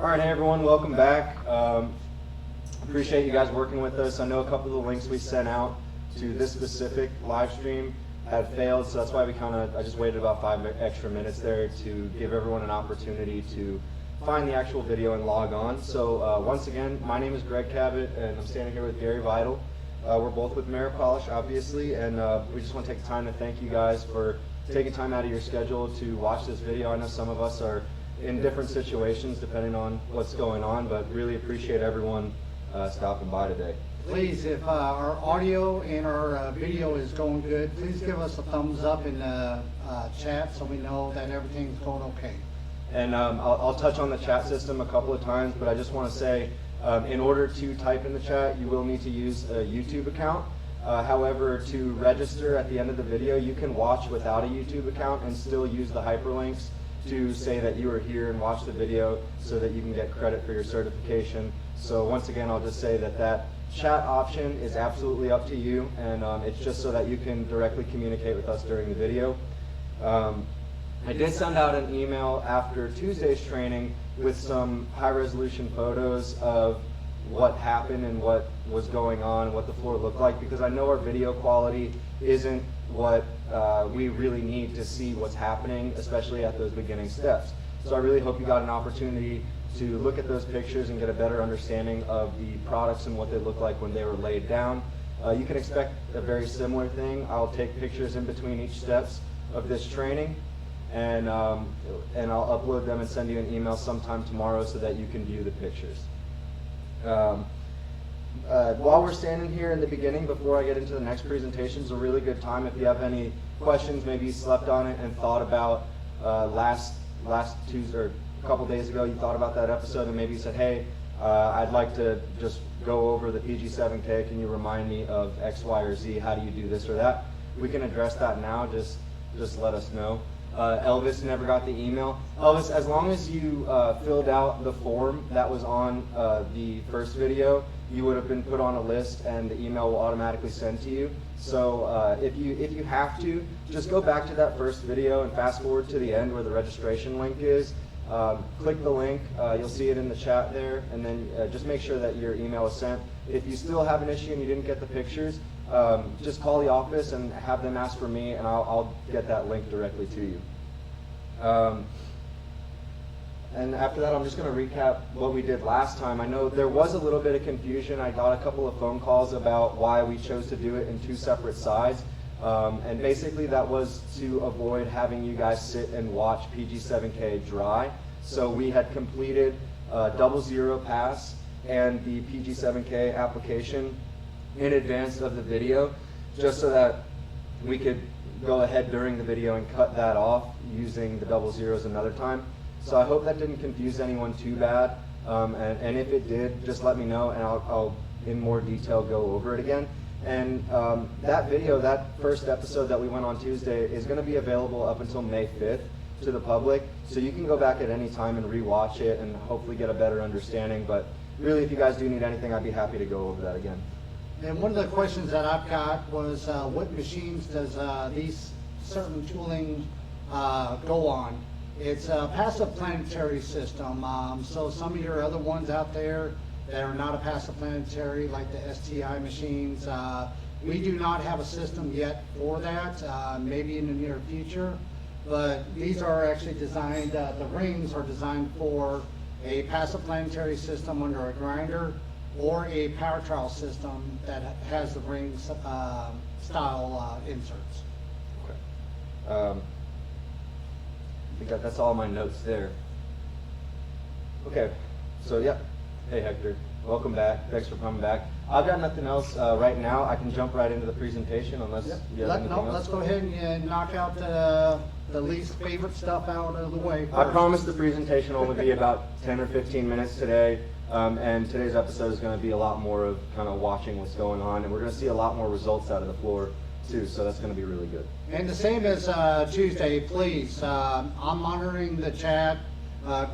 All right, hey everyone, welcome back. Appreciate you guys working with us. I know a couple of the links we sent out to this specific live stream had failed, so that's why I just waited about 5 extra minutes there to give everyone an opportunity to find the actual video and log on. So once again, my name is Greg Cabot, and I'm standing here with Gary Vital. We're both with Ameripolish, obviously, and we just want to take the time to thank you guys for taking time out of your schedule to watch this video. I know some of us are in different situations depending on what's going on, but really appreciate everyone stopping by today. Please, if our audio and our video is going good, please give us a thumbs up in the chat so we know that everything's going okay. And I'll touch on the chat system a couple of times, but I just want to say, in order to type in the chat, you will need to use a YouTube account. However, to register at the end of the video, you can watch without a YouTube account and still use the hyperlinks to say that you were here and watch the video so that you can get credit for your certification. So once again, I'll just say that chat option is absolutely up to you, and it's just so that you can directly communicate with us during the video. I did send out an email after Tuesday's training with some high-resolution photos of what happened and what was going on and what the floor looked like, because I know our video quality isn't what we really need to see what's happening, especially at those beginning steps. So I really hope you got an opportunity to look at those pictures and get a better understanding of the products and what they look like when they were laid down. You can expect a very similar thing. I'll take pictures in between each steps of this training, and I'll upload them and send you an email sometime tomorrow so that you can view the pictures. While we're standing here in the beginning, before I get into the next presentation, is a really good time. If you have any questions, maybe you slept on it and thought about last Tuesday or a couple days ago, you thought about that episode and maybe you said, hey, I'd like to just go over the PG7K. Can you remind me of X, Y, or Z? How do you do this or that? We can address that now. Just let us know. Elvis never got the email. Elvis, as long as you filled out the form that was on the first video, you would have been put on a list and the email will automatically send to you. So if you have to, just go back to that first video and fast forward to the end where the registration link is. Click the link, you'll see it in the chat there, and then just make sure that your email is sent. If you still have an issue and you didn't get the pictures, just call the office and have them ask for me, and I'll get that link directly to you. And after that, I'm just going to recap what we did last time. I know there was a little bit of confusion. I got a couple of phone calls about why we chose to do it in 2 separate sides. And basically that was to avoid having you guys sit and watch PG7K dry. So we had completed 00 pass and the PG7K application in advance of the video, just so that we could go ahead during the video and cut that off using the 00s another time. So I hope that didn't confuse anyone too bad, and if it did, just let me know and I'll in more detail go over it again. And that video, that first episode that we went on Tuesday, is going to be available up until May 5th to the public, so you can go back at any time and rewatch it and hopefully get a better understanding. But really, if you guys do need anything, I'd be happy to go over that again. And one of the questions that I've got was what machines does these certain tooling go on? It's a passive planetary system. So some of your other ones out there that are not a passive planetary, like the STI machines, we do not have a system yet for that, maybe in the near future. But these are actually designed, the rings are designed for a passive planetary system under a grinder, or a power trowel system that has the ring style inserts. Okay. I think that's all my notes there. Okay, so yeah. Hey Hector, welcome back. Thanks for coming back. I've got nothing else right now. I can jump right into the presentation unless you have anything else. Let's go ahead and knock out the least favorite stuff out of the way first. I promise the presentation will only be about 10 or 15 minutes today. And today's episode is going to be a lot more of kind of watching what's going on, and we're going to see a lot more results out of the floor too, so that's going to be really good. And the same as Tuesday, please, I'm monitoring the chat.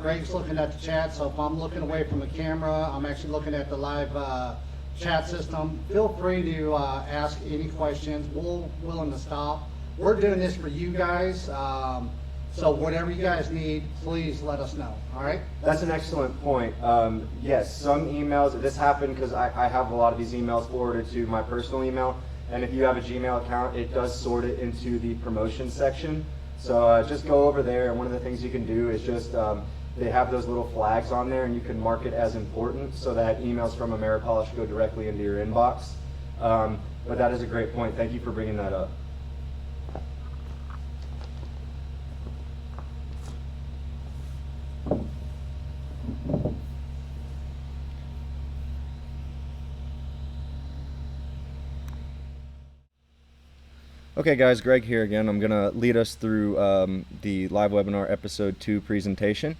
Greg's looking at the chat, so if I'm looking away from the camera, I'm actually looking at the live chat system. Feel free to ask any questions. We're willing to stop. We're doing this for you guys. So whatever you guys need, please let us know, all right? That's an excellent point. Yes, some emails, this happened because I have a lot of these emails forwarded to my personal email, and if you have a Gmail account, it does sort it into the promotion section. So just go over there, and one of the things you can do is just, they have those little flags on there, and you can mark it as important so that emails from Ameripolish go directly into your inbox. But that is a great point. Thank you for bringing that up. Okay guys, Greg here again. I'm going to lead us through the live webinar episode 2 presentation.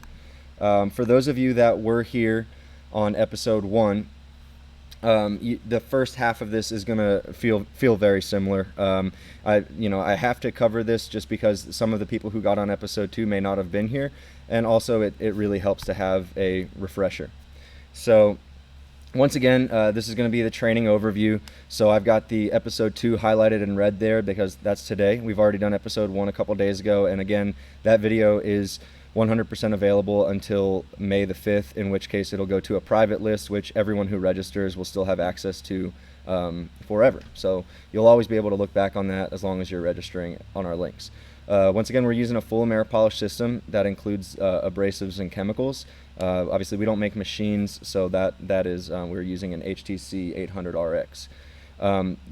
For those of you that were here on episode 1, the first half of this is going to feel very similar. I have to cover this just because some of the people who got on episode 2 may not have been here, and also it really helps to have a refresher. So once again, this is going to be the training overview. So I've got the episode 2 highlighted in red there because that's today. We've already done episode 1 a couple days ago, and again, that video is 100% available until May the 5th, in which case it'll go to a private list, which everyone who registers will still have access to forever. So you'll always be able to look back on that as long as you're registering on our links. Once again, we're using a full Ameripolish system that includes abrasives and chemicals. Obviously, we don't make machines, so that is we're using an HTC 800RX.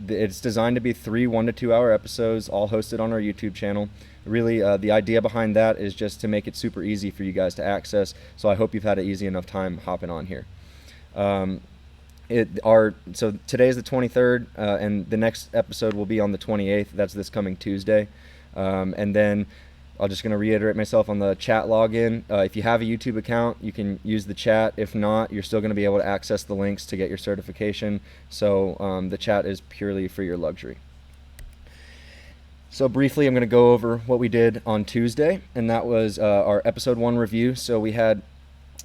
It's designed to be 3 1 to 2 hour episodes, all hosted on our YouTube channel. Really, the idea behind that is just to make it super easy for you guys to access, so I hope you've had an easy enough time hopping on here. So today is the 23rd, and the next episode will be on the 28th. That's this coming Tuesday. And then I'm just going to reiterate myself on the chat login. If you have a YouTube account, you can use the chat. If not, you're still going to be able to access the links to get your certification. So the chat is purely for your luxury. So briefly, I'm going to go over what we did on Tuesday, and that was our episode 1 review. So we had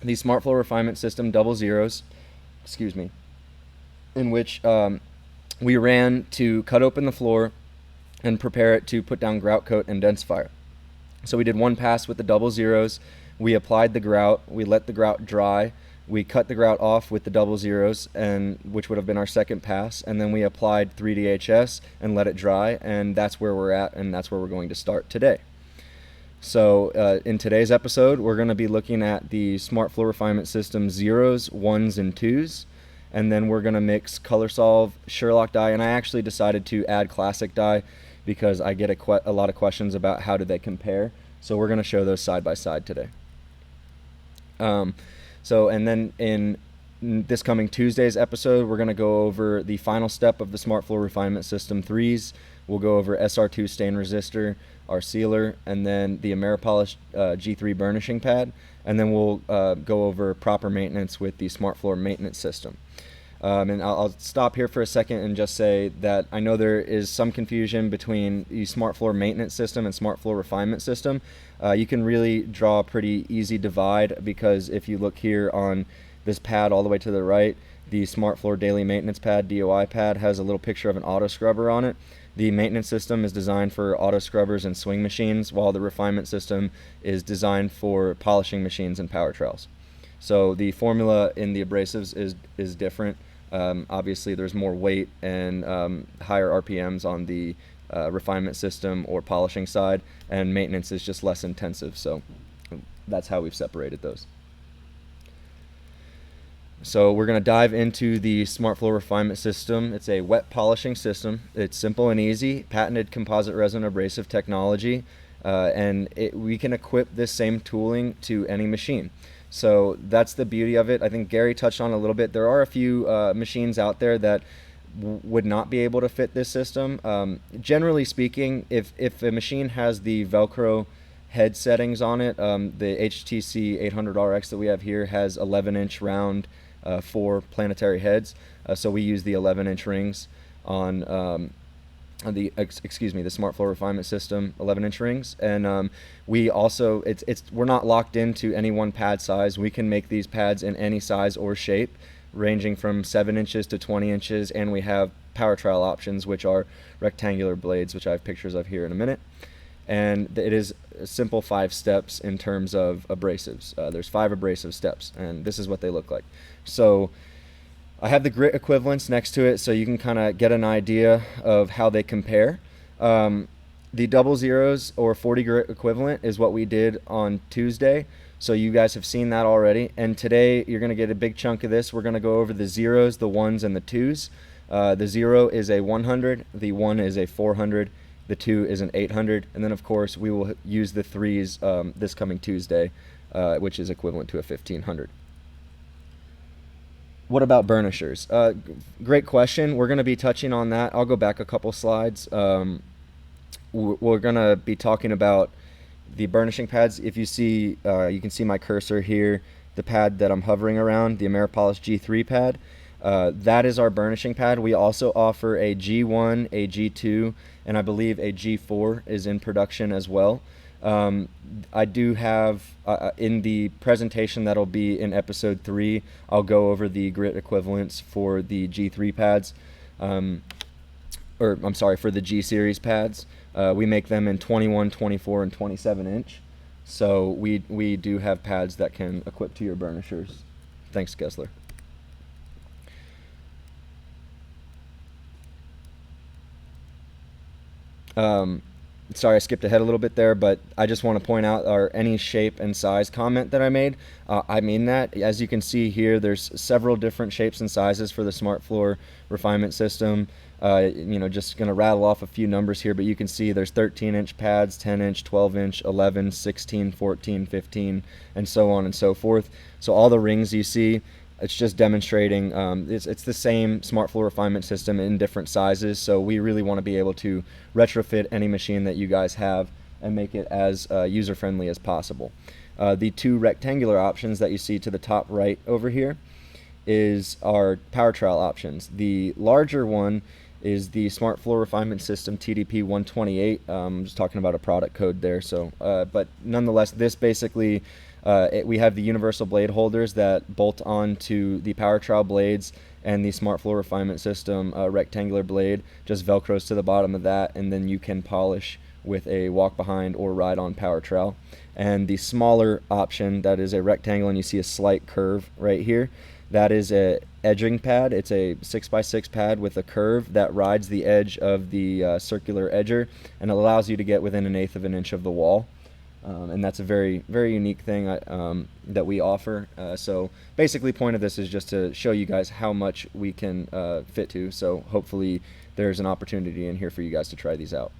the Smart Flow Refinement System double zeros, in which we ran to cut open the floor and prepare it to put down grout coat and densifier. So we did 1 pass with the double zeros. We applied the grout. We let the grout dry. We cut the grout off with the double zeros, and which would have been our 2nd pass, and then we applied 3DHS and let it dry, and that's where we're at, and that's where we're going to start today. So in today's episode, we're going to be looking at the Smart Flow Refinement System zeros, 1s, and 2s, and then we're going to mix Color Solve, Sherlock dye, and I actually decided to add Classic dye because I get a lot of questions about how do they compare. So we're going to show those side by side today. And then in this coming Tuesday's episode, we're going to go over the final step of the Smart Flow Refinement System 3s. We'll go over SR2 stain resistor, our sealer, and then the Ameripolish G3 burnishing pad. And then we'll go over proper maintenance with the Smart Floor maintenance system. And I'll stop here for a second and just say that I know there is some confusion between the Smart Floor maintenance system and Smart Floor refinement system. You can really draw a pretty easy divide, because if you look here on this pad all the way to the right, the Smart Floor daily maintenance pad, DOI pad, has a little picture of an auto scrubber on it. The maintenance system is designed for auto scrubbers and swing machines, while the refinement system is designed for polishing machines and power trails. So the formula in the abrasives is different. Obviously there's more weight and higher RPMs on the refinement system or polishing side, and maintenance is just less intensive, so that's how we've separated those. So we're going to dive into the Smart Flow Refinement System. It's a wet polishing system. It's simple and easy, patented composite resin abrasive technology, and we can equip this same tooling to any machine. So that's the beauty of it. I think Gary touched on a little bit. There are a few machines out there that would not be able to fit this system. Generally speaking, if a machine has the Velcro head settings on it, the HTC 800RX that we have here has 11-inch round 4 planetary heads. So we use the 11-inch rings on the Smart Flow Refinement System 11-inch rings, and we also we're not locked into any one pad size. We can make these pads in any size or shape, ranging from 7 inches to 20 inches, and we have power trowel options, which are rectangular blades, which I have pictures of here in a minute. and it is a simple 5 steps in terms of abrasives. There's 5 abrasive steps, and this is what they look like. So I have the grit equivalents next to it, so you can kind of get an idea of how they compare. The double zeros or 40 grit equivalent is what we did on Tuesday. So you guys have seen that already. And today you're going to get a big chunk of this. We're going to go over the zeros, the ones, and the twos. The 0 is a 100, the 1 is a 400, the 2 is an 800, and then of course we will use the 3s this coming Tuesday, which is equivalent to a 1500. What about burnishers? Great question. We're going to be touching on that. I'll go back a couple slides. We're going to be talking about the burnishing pads. If you see, you can see my cursor here, the pad that I'm hovering around, the Ameripolish G3 pad. That is our burnishing pad. We also offer a G1, a G2, and I believe a G4 is in production as well. I do have, in the presentation that'll be in episode 3, I'll go over the grit equivalents for the G3 pads, or I'm sorry, for the G series pads. We make them in 21, 24, and 27 inch. So we do have pads that can equip to your burnishers. Thanks, Gessler. Sorry, I skipped ahead a little bit there, but I just want to point out any shape and size comment that I made. I mean that. As you can see here, there's several different shapes and sizes for the Smart Floor refinement system. Just going to rattle off a few numbers here, but you can see there's 13-inch pads, 10-inch, 12-inch, 11, 16, 14, 15, and so on and so forth. So all the rings you see, it's just demonstrating it's the same Smart Floor refinement system in different sizes, so we really want to be able to retrofit any machine that you guys have and make it as user-friendly as possible. The 2 rectangular options that you see to the top right over here is our power trowel options. The larger one is the Smart Floor Refinement System TDP 128. I'm just talking about a product code there, so but nonetheless, this basically we have the universal blade holders that bolt onto the power trowel blades, and the Smart Floor Refinement System rectangular blade just velcros to the bottom of that, and then you can polish with a walk behind or ride on power trowel. And the smaller option, that is a rectangle, and you see a slight curve right here, that is a edging pad. It's a 6x6 pad with a curve that rides the edge of the circular edger and allows you to get within 1/8 of an inch of the wall. And that's a very, very unique thing that we offer. So basically, point of this is just to show you guys how much we can fit to. So hopefully there's an opportunity in here for you guys to try these out.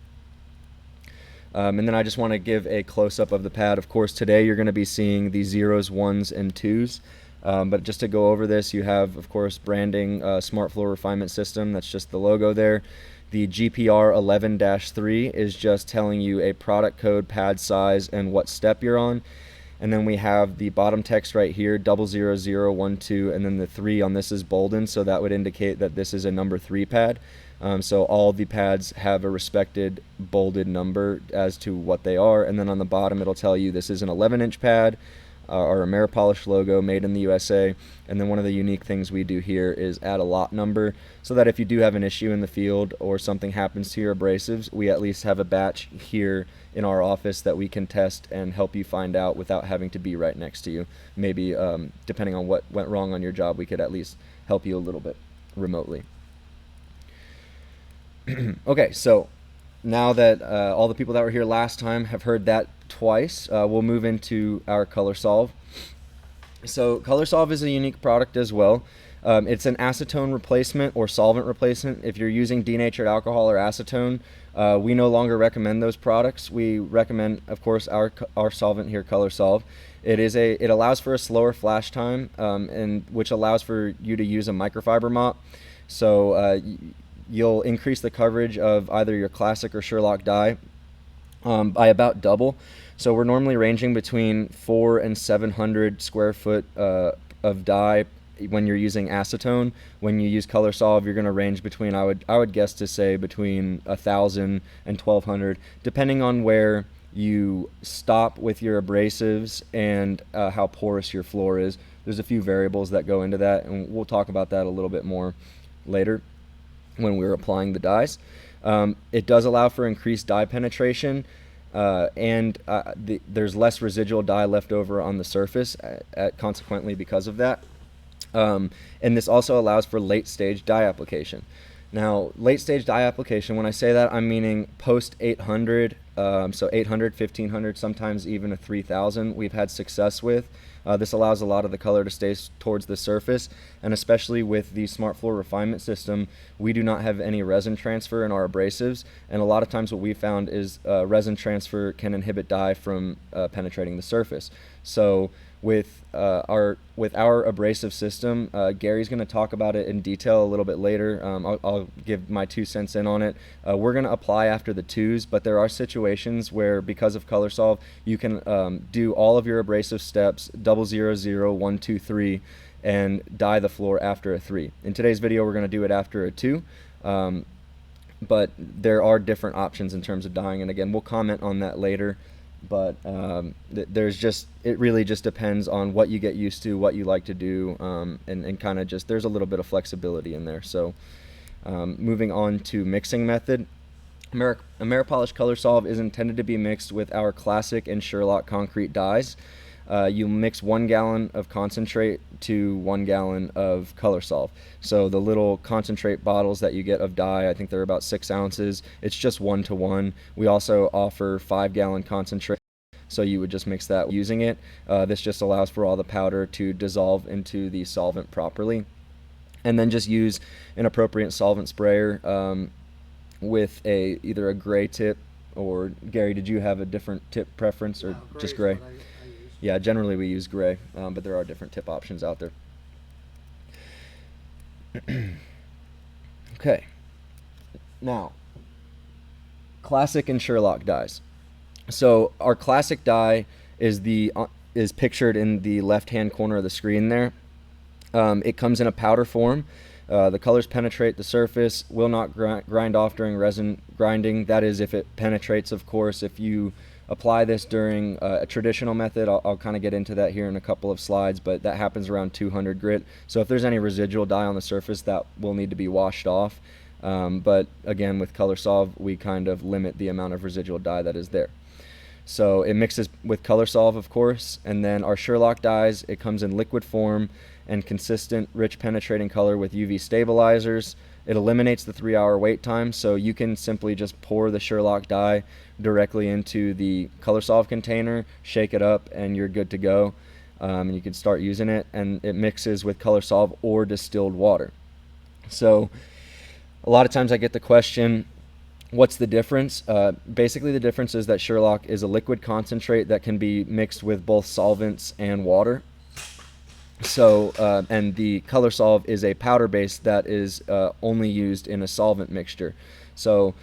And then I just want to give a close-up of the pad. Of course, today you're going to be seeing the 0s, 1s, and 2s. But just to go over this, you have, of course, branding Smart Floor Refinement System. That's just the logo there. The GPR 11-3 is just telling you a product code, pad size, and what step you're on. And then we have the bottom text right here, 00012, and then the 3 on this is bolden, so that would indicate that this is a number 3 pad. So all the pads have a respected bolded number as to what they are. And then on the bottom it'll tell you this is an 11-inch pad, our Ameripolish logo, made in the USA. And then one of the unique things we do here is add a lot number, so that if you do have an issue in the field or something happens to your abrasives, we at least have a batch here in our office that we can test and help you find out without having to be right next to you. Maybe depending on what went wrong on your job, we could at least help you a little bit remotely. Okay, so now that all the people that were here last time have heard that twice, we'll move into our Color Solve. So Color Solve is a unique product as well. It's an acetone replacement or solvent replacement. If you're using denatured alcohol or acetone, we no longer recommend those products. We recommend, of course, our solvent here, Color Solve. It allows for a slower flash time, and which allows for you to use a microfiber mop. So you'll increase the coverage of either your classic or Sherlock dye by about double. So we're normally ranging between 400 and 700 square foot of dye when you're using acetone. When you use Color Solve, you're going to range between, I would guess to say, between 1,000 and 1,200, depending on where you stop with your abrasives and how porous your floor is. There's a few variables that go into that, and we'll talk about that a little bit more later when we're applying the dyes. It does allow for increased dye penetration, there's less residual dye left over on the surface, consequently because of that. And this also allows for late stage dye application. Now, late stage dye application, when I say that, I'm meaning post 800, so 800, 1500, sometimes even a 3000 we've had success with. This allows a lot of the color to stay towards the surface, and especially with the Smart Floor refinement system, we do not have any resin transfer in our abrasives, and a lot of times what we found is resin transfer can inhibit dye from penetrating the surface. So with our abrasive system, Gary's going to talk about it in detail a little bit later. I'll give my 2 cents in on it. We're going to apply after the 2s, but there are situations where, because of ColorSolve, you can do all of your abrasive steps, 000, 1, 2, 3, and dye the floor after a 3. In today's video, we're going to do it after a 2. But there are different options in terms of dyeing, and again, we'll comment on that later. But it really just depends on what you get used to, what you like to do, and kind of just, there's a little bit of flexibility in there. So moving on to mixing method, Ameripolish ColorSolve is intended to be mixed with our classic and Sherlock concrete dyes. You mix 1 gallon of concentrate to 1 gallon of ColorSolve. So the little concentrate bottles that you get of dye, I think they're about 6 ounces. It's just 1 to 1. We also offer 5-gallon concentrate, so you would just mix that using it. This just allows for all the powder to dissolve into the solvent properly. And then just use an appropriate solvent sprayer with either a gray tip, or Gary, did you have a different tip preference, or just gray? Yeah, generally we use gray, but there are different tip options out there. Okay, now, classic and Sherlock dyes. So our classic dye is pictured in the left-hand corner of the screen there. It comes in a powder form. The colors penetrate the surface, will not grind off during resin grinding. That is, if it penetrates, of course. If you apply this during a traditional method, I'll kind of get into that here in a couple of slides, but that happens around 200 grit. So if there's any residual dye on the surface, that will need to be washed off. But again, with ColorSolve, we kind of limit the amount of residual dye that is there. So it mixes with ColorSolve, of course, and then our Sherlock dyes, it comes in liquid form and consistent, rich penetrating color with UV stabilizers. It eliminates the 3-hour wait time, so you can simply just pour the Sherlock dye directly into the ColorSolve container, shake it up, and you're good to go. And you can start using it, and it mixes with ColorSolve or distilled water. So a lot of times I get the question, what's the difference? Basically the difference is that Sherlock is a liquid concentrate that can be mixed with both solvents and water. So, and the ColorSolve is a powder base that is only used in a solvent mixture. So,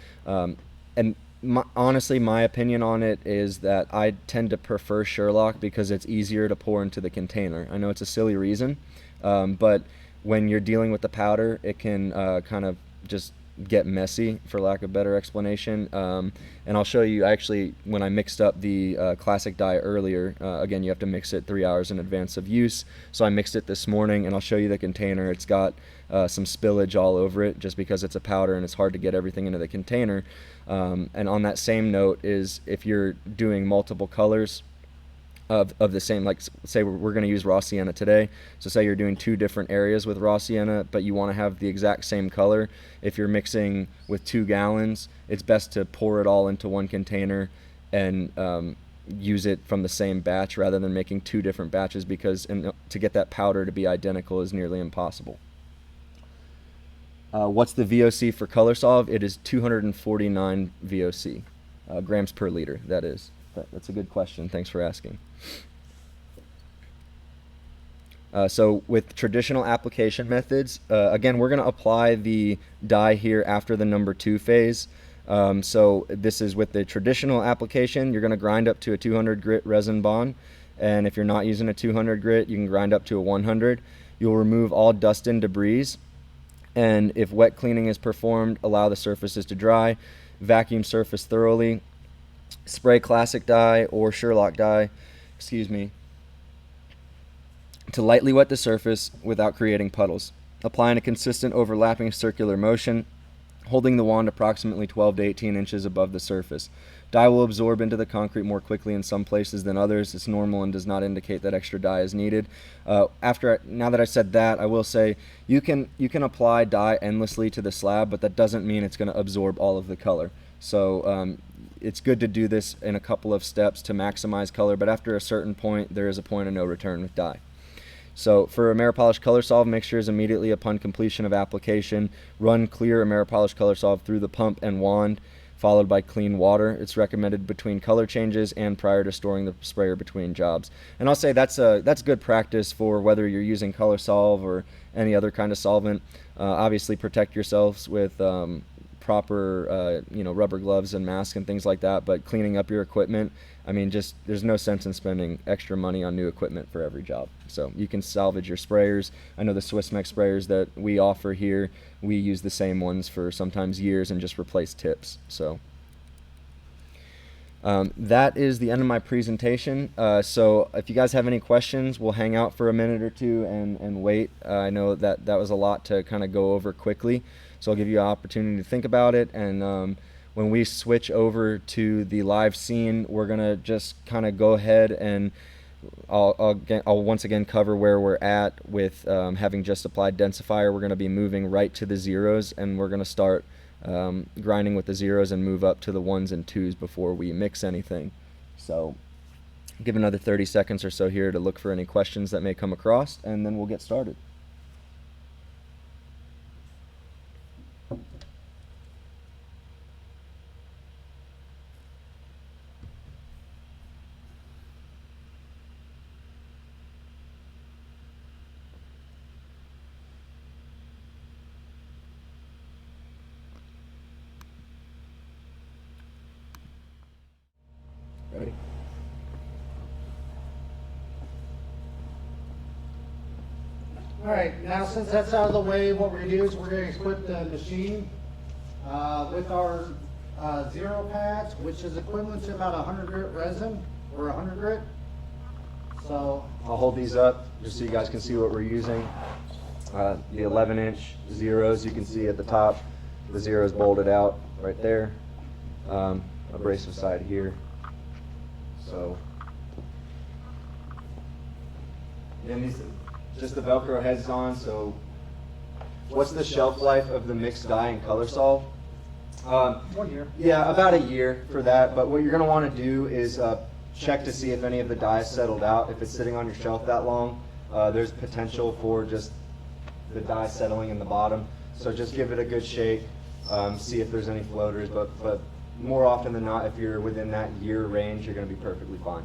honestly, my opinion on it is that I tend to prefer Sherlock because it's easier to pour into the container. I know it's a silly reason, but when you're dealing with the powder, it can kind of just get messy, for lack of a better explanation. And I'll show you, actually, when I mixed up the classic dye earlier, again, you have to mix it 3 hours in advance of use. So I mixed it this morning, and I'll show you the container. It's got some spillage all over it just because it's a powder and it's hard to get everything into the container. And on that same note is, if you're doing multiple colors of the same, like say we're going to use raw sienna today, so say you're doing 2 different areas with raw sienna, but you want to have the exact same color. If you're mixing with 2 gallons, it's best to pour it all into one container and use it from the same batch rather than making 2 different batches, because to get that powder to be identical is nearly impossible. What's the VOC for ColorSolve? It is 249 VOC, grams per liter, that is. That's a good question. Thanks for asking. So with traditional application methods, again, we're going to apply the dye here after the number 2 phase. So this is with the traditional application. You're going to grind up to a 200 grit resin bond. And if you're not using a 200 grit, you can grind up to a 100. You'll remove all dust and debris. And if wet cleaning is performed, allow the surfaces to dry. Vacuum surface thoroughly. Spray classic dye or Sherlock dye, to lightly wet the surface without creating puddles. Apply in a consistent overlapping circular motion, holding the wand approximately 12 to 18 inches above the surface. Dye will absorb into the concrete more quickly in some places than others. It's normal and does not indicate that extra dye is needed. Now that I said that, I will say you can apply dye endlessly to the slab, but that doesn't mean it's going to absorb all of the color. So it's good to do this in a couple of steps to maximize color, but after a certain point, there is a point of no return with dye. So for Ameripolish Color Solve mixtures, immediately upon completion of application, run clear Ameripolish Color Solve through the pump and wand, followed by clean water. It's recommended between color changes and prior to storing the sprayer between jobs. And I'll say that's good practice for whether you're using Color Solve or any other kind of solvent. Obviously protect yourselves with proper rubber gloves and masks and things like that, but cleaning up your equipment, I mean, just there's no sense in spending extra money on new equipment for every job. So you can salvage your sprayers. I know the Swiss Mech sprayers that we offer here, we use the same ones for sometimes years and just replace tips. So that is the end of my presentation. So if you guys have any questions, we'll hang out for a minute or two and wait. I know that was a lot to kind of go over quickly, so I'll give you an opportunity to think about it. And when we switch over to the live scene, we're gonna just kind of go ahead and I'll once again cover where we're at with having just applied densifier. We're gonna be moving right to the zeros, and we're gonna start grinding with the zeros and move up to the ones and twos before we mix anything. So give another 30 seconds or so here to look for any questions that may come across, and then we'll get started. Ready? All right, now since that's out of the way, what we're gonna do is we're gonna equip the machine with our zero pads, which is equivalent to about 100 grit resin or 100 grit. So I'll hold these up just so you guys can see what we're using. The 11-inch zeros, you can see at the top, the zeros bolted out right there. Abrasive side here. So, and these, just the Velcro heads on. So, what's the shelf life of the mixed dye and color solve? 1 year. Yeah, about a year for that. But what you're going to want to do is check to see if any of the dye is settled out. If it's sitting on your shelf that long, there's potential for just the dye settling in the bottom. So just give it a good shake, see if there's any floaters. But more often than not, if you're within that year range, you're going to be perfectly fine.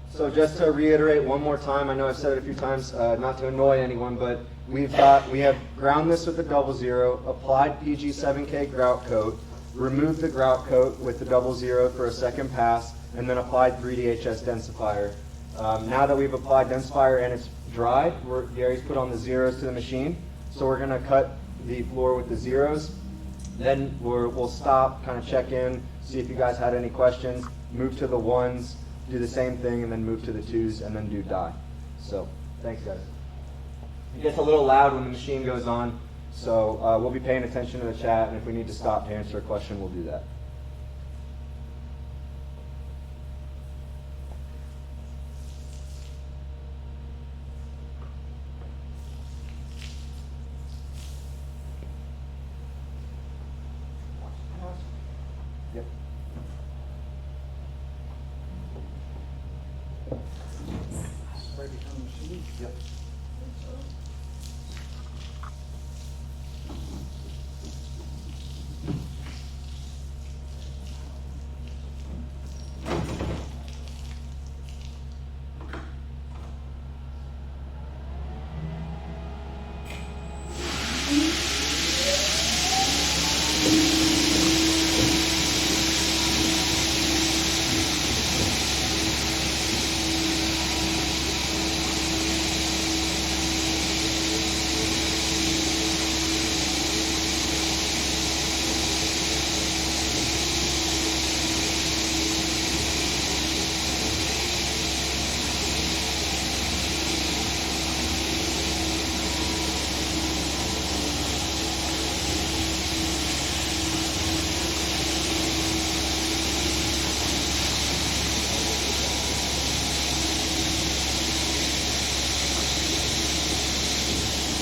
So just to reiterate one more time, I know I've said it a few times, not to annoy anyone, but we have ground this with the 00, applied PG7K grout coat, removed the grout coat with the 00 for a second pass, and then applied 3DHS densifier. Now that we've applied densifier and it's dried, Gary's put on the zeros to the machine. So we're going to cut the floor with the zeros. Then we'll stop, kind of check in, see if you guys had any questions, move to the ones, do the same thing, and then move to the twos, and then do dye. So thanks, guys. It gets a little loud when the machine goes on, so we'll be paying attention to the chat, and if we need to stop to answer a question, we'll do that. Yep. Spray behind the machine. Yep.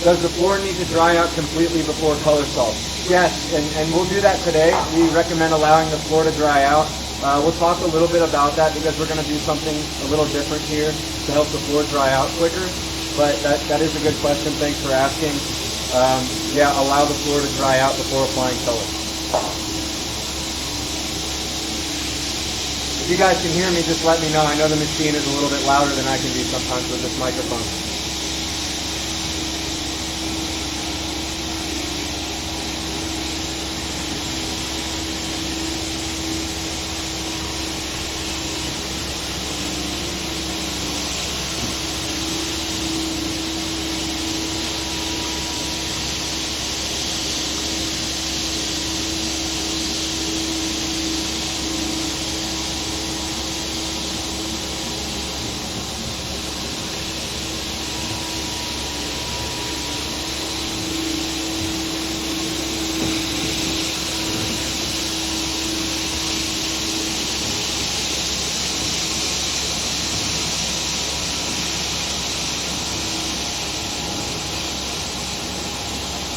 Does the floor need to dry out completely before color solve? Yes, and we'll do that today. We recommend allowing the floor to dry out. We'll talk a little bit about that because we're going to do something a little different here to help the floor dry out quicker. But that is a good question. Thanks for asking. Yeah, allow the floor to dry out before applying color. If you guys can hear me, just let me know. I know the machine is a little bit louder than I can be sometimes with this microphone.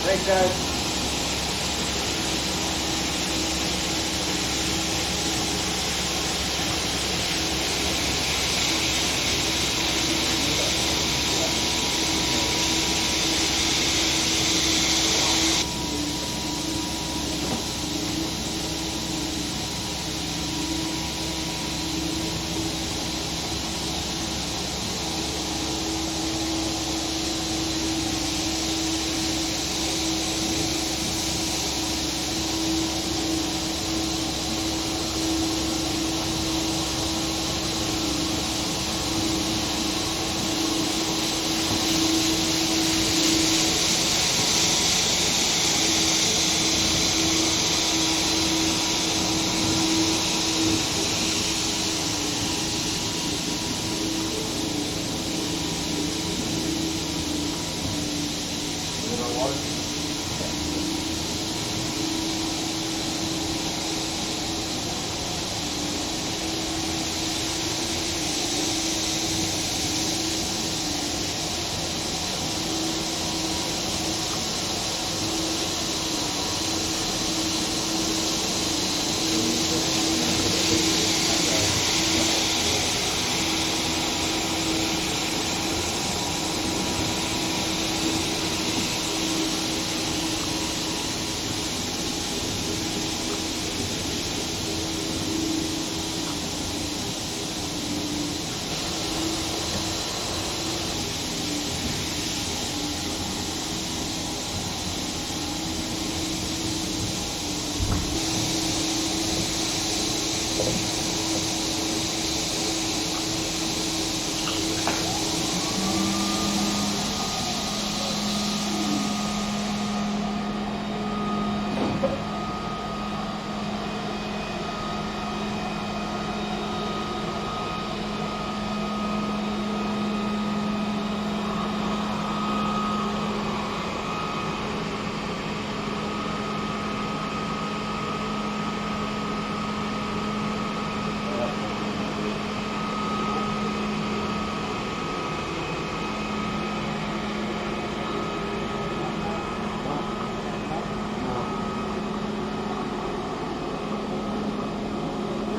Thanks, guys.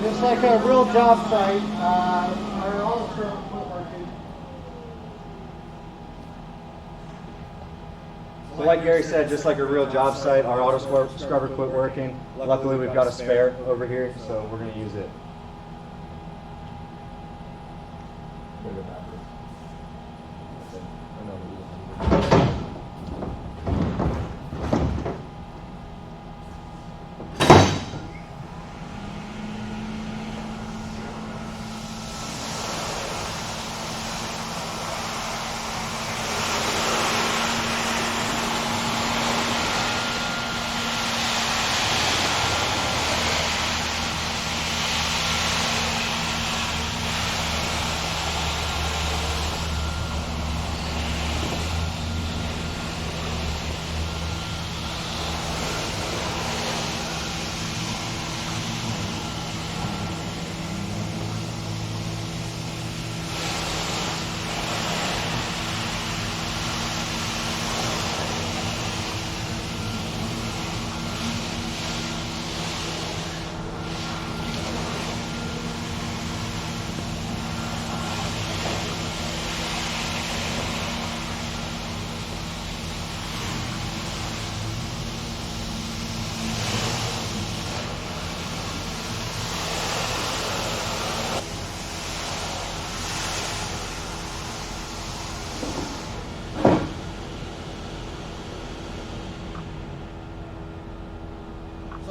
Just like a real job site, our auto quit working. So like Gary said, just like a real job site, our auto scrubber quit working. Luckily, we've got a spare over here, so we're going to use it.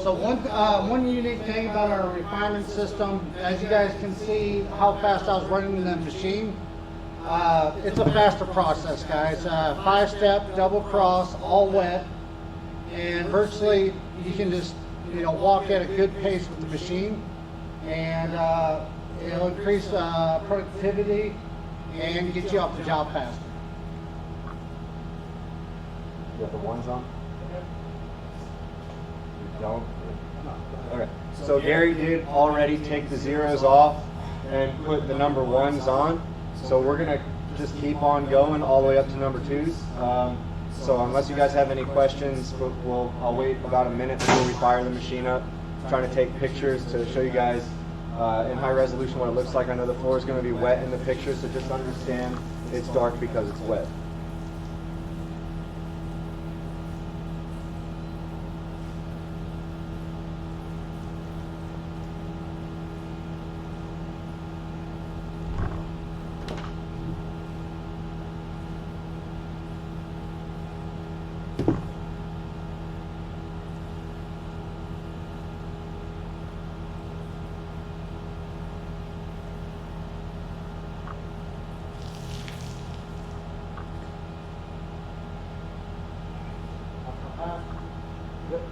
So one unique thing about our refinement system, as you guys can see how fast I was running the machine, it's a faster process, guys. 5-step, double cross, all wet, and virtually you can just walk at a good pace with the machine, and it'll increase productivity and get you off the job faster. You got the ones on? You don't? Okay. So Gary did already take the zeros off and put the number ones on. So we're gonna just keep on going all the way up to number twos. So unless you guys have any questions, I'll wait about a minute before we fire the machine up. Trying to take pictures to show you guys in high resolution what it looks like. I know the floor is going to be wet in the picture, so just understand it's dark because it's wet. Yep.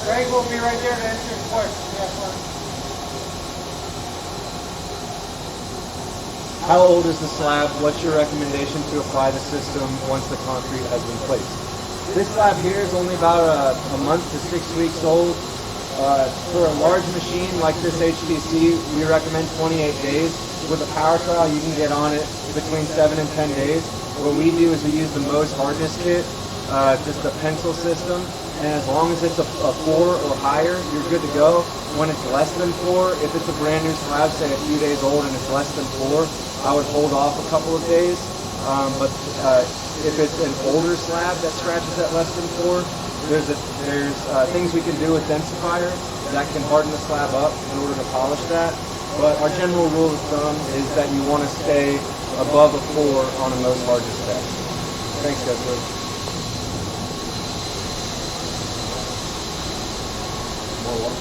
Greg will be right there to answer your question. Yes, sir. How old is the slab? What's your recommendation to apply the system once the concrete has been placed? This slab here is only about a month to 6 weeks old. For a large machine like this HPC, we recommend 28 days. With a power trial, you can get on it between 7 and 10 days. What we do is we use the Mohs hardness kit, just a pencil system, and as long as it's a 4 or higher, you're good to go. When it's less than 4, if it's a brand new slab, say a few days old and it's less than 4, I would hold off a couple of days. But if it's an older slab that scratches at less than 4, there's things we can do with densifier that can harden the slab up in order to polish that. But our general rule of thumb is that you want to stay above a 4 on a Mohs hardness test. Thanks, guys. More water.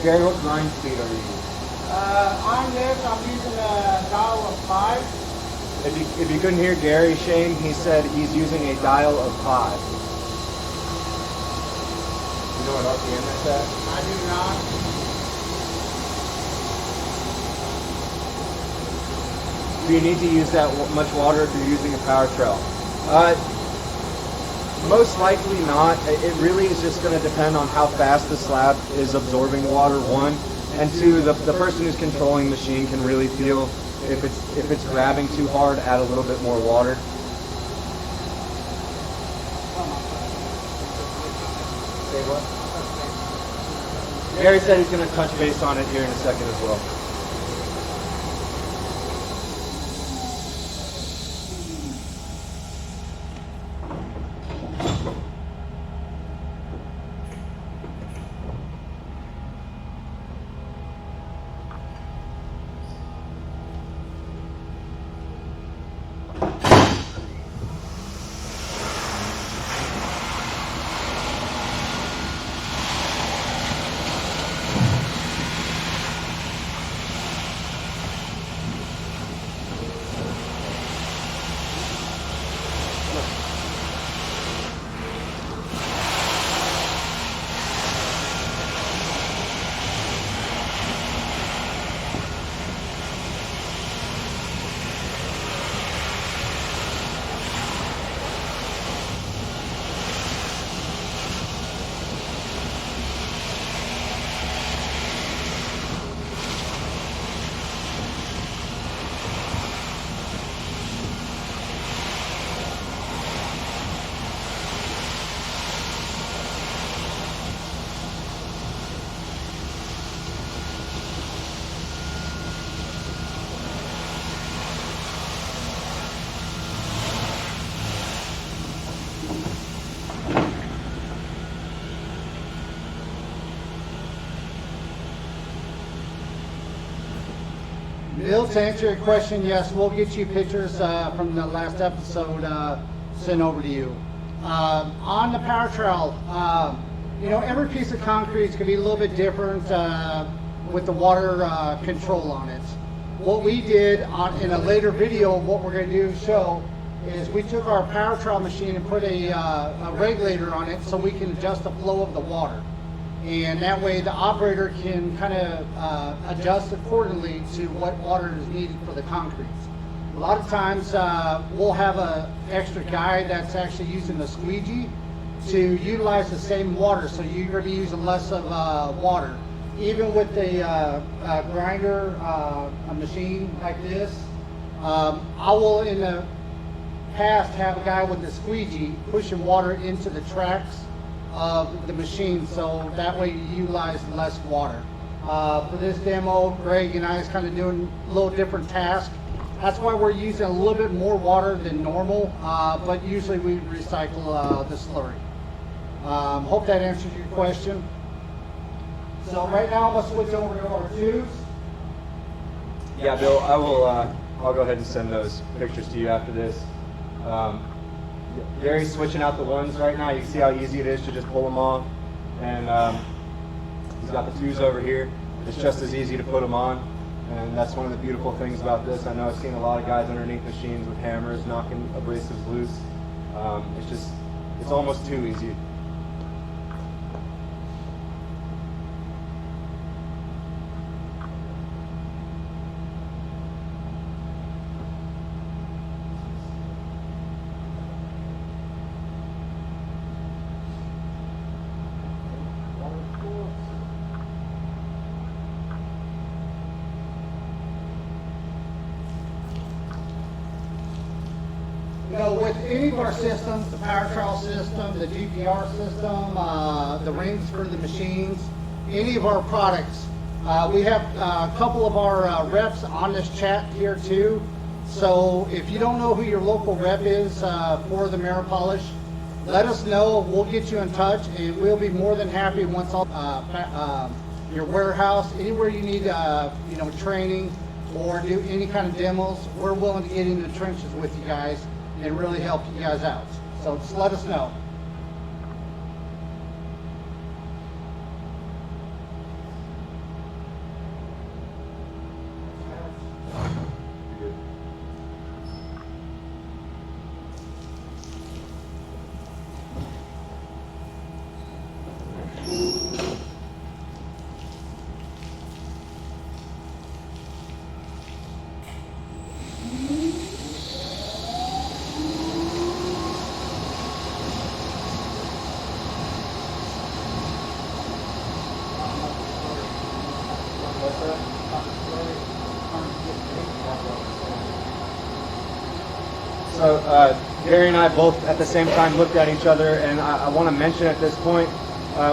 Gary, what grind speed are you using? On this, I'm using a dial of 5. If you couldn't hear Gary, Shane, he said he's using a dial of 5. You know what RPM that's at? I do not. Do you need to use that much water if you're using a power trail? Most likely not. It really is just going to depend on how fast the slab is absorbing water, one, and two, the person who's controlling the machine can really feel if it's grabbing too hard, add a little bit more water. Say what? Gary said he's going to touch base on it here in a second as well. Bill, to answer your question, yes, we'll get you pictures from the last episode sent over to you. On the power trail, you know, every piece of concrete is going to be a little bit different with the water control on it. What we did in a later video, what we're going to show is we took our power trail machine and put a regulator on it so we can adjust the flow of the water. And that way the operator can kind of adjust accordingly to what water is needed for the concrete. A lot of times we'll have an extra guy that's actually using the squeegee to utilize the same water, so you're going to be using less of water. Even with the grinder, a machine like this, I will in the past have a guy with the squeegee pushing water into the tracks of the machine, so that way you utilize less water. For this demo, Greg and I is kind of doing a little different task. That's why we're using a little bit more water than normal, but usually we recycle the slurry. Hope that answers your question. So right now I'm going to switch over to our tubes. Yeah, Bill, I'll go ahead and send those pictures to you after this. Gary's switching out the ones right now. You can see how easy it is to just pull them off. And he's got the twos over here. It's just as easy to put them on. And that's one of the beautiful things about this. I know I've seen a lot of guys underneath machines with hammers knocking abrasives loose. It's almost too easy. You know, with any of our systems, the power trail system, the GPR system, the rings for the machines, any of our products, we have a couple of our reps on this chat here too. So if you don't know who your local rep is for the Ameripolish, let us know. We'll get you in touch, and we'll be more than happy once all your warehouse, anywhere you need, you know, training or do any kind of demos. We're willing to get in the trenches with you guys and really help you guys out. So just let us know. What's that? So Gary and I both at the same time looked at each other, and I want to mention at this point,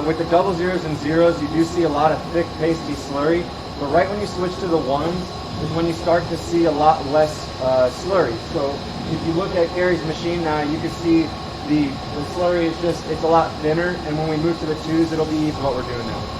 with the double zeros and zeros, you do see a lot of thick, pasty slurry, but right when you switch to the ones is when you start to see a lot less slurry. So if you look at Gary's machine now, you can see the slurry is just, it's a lot thinner, and when we move to the twos, it'll be even what we're doing now.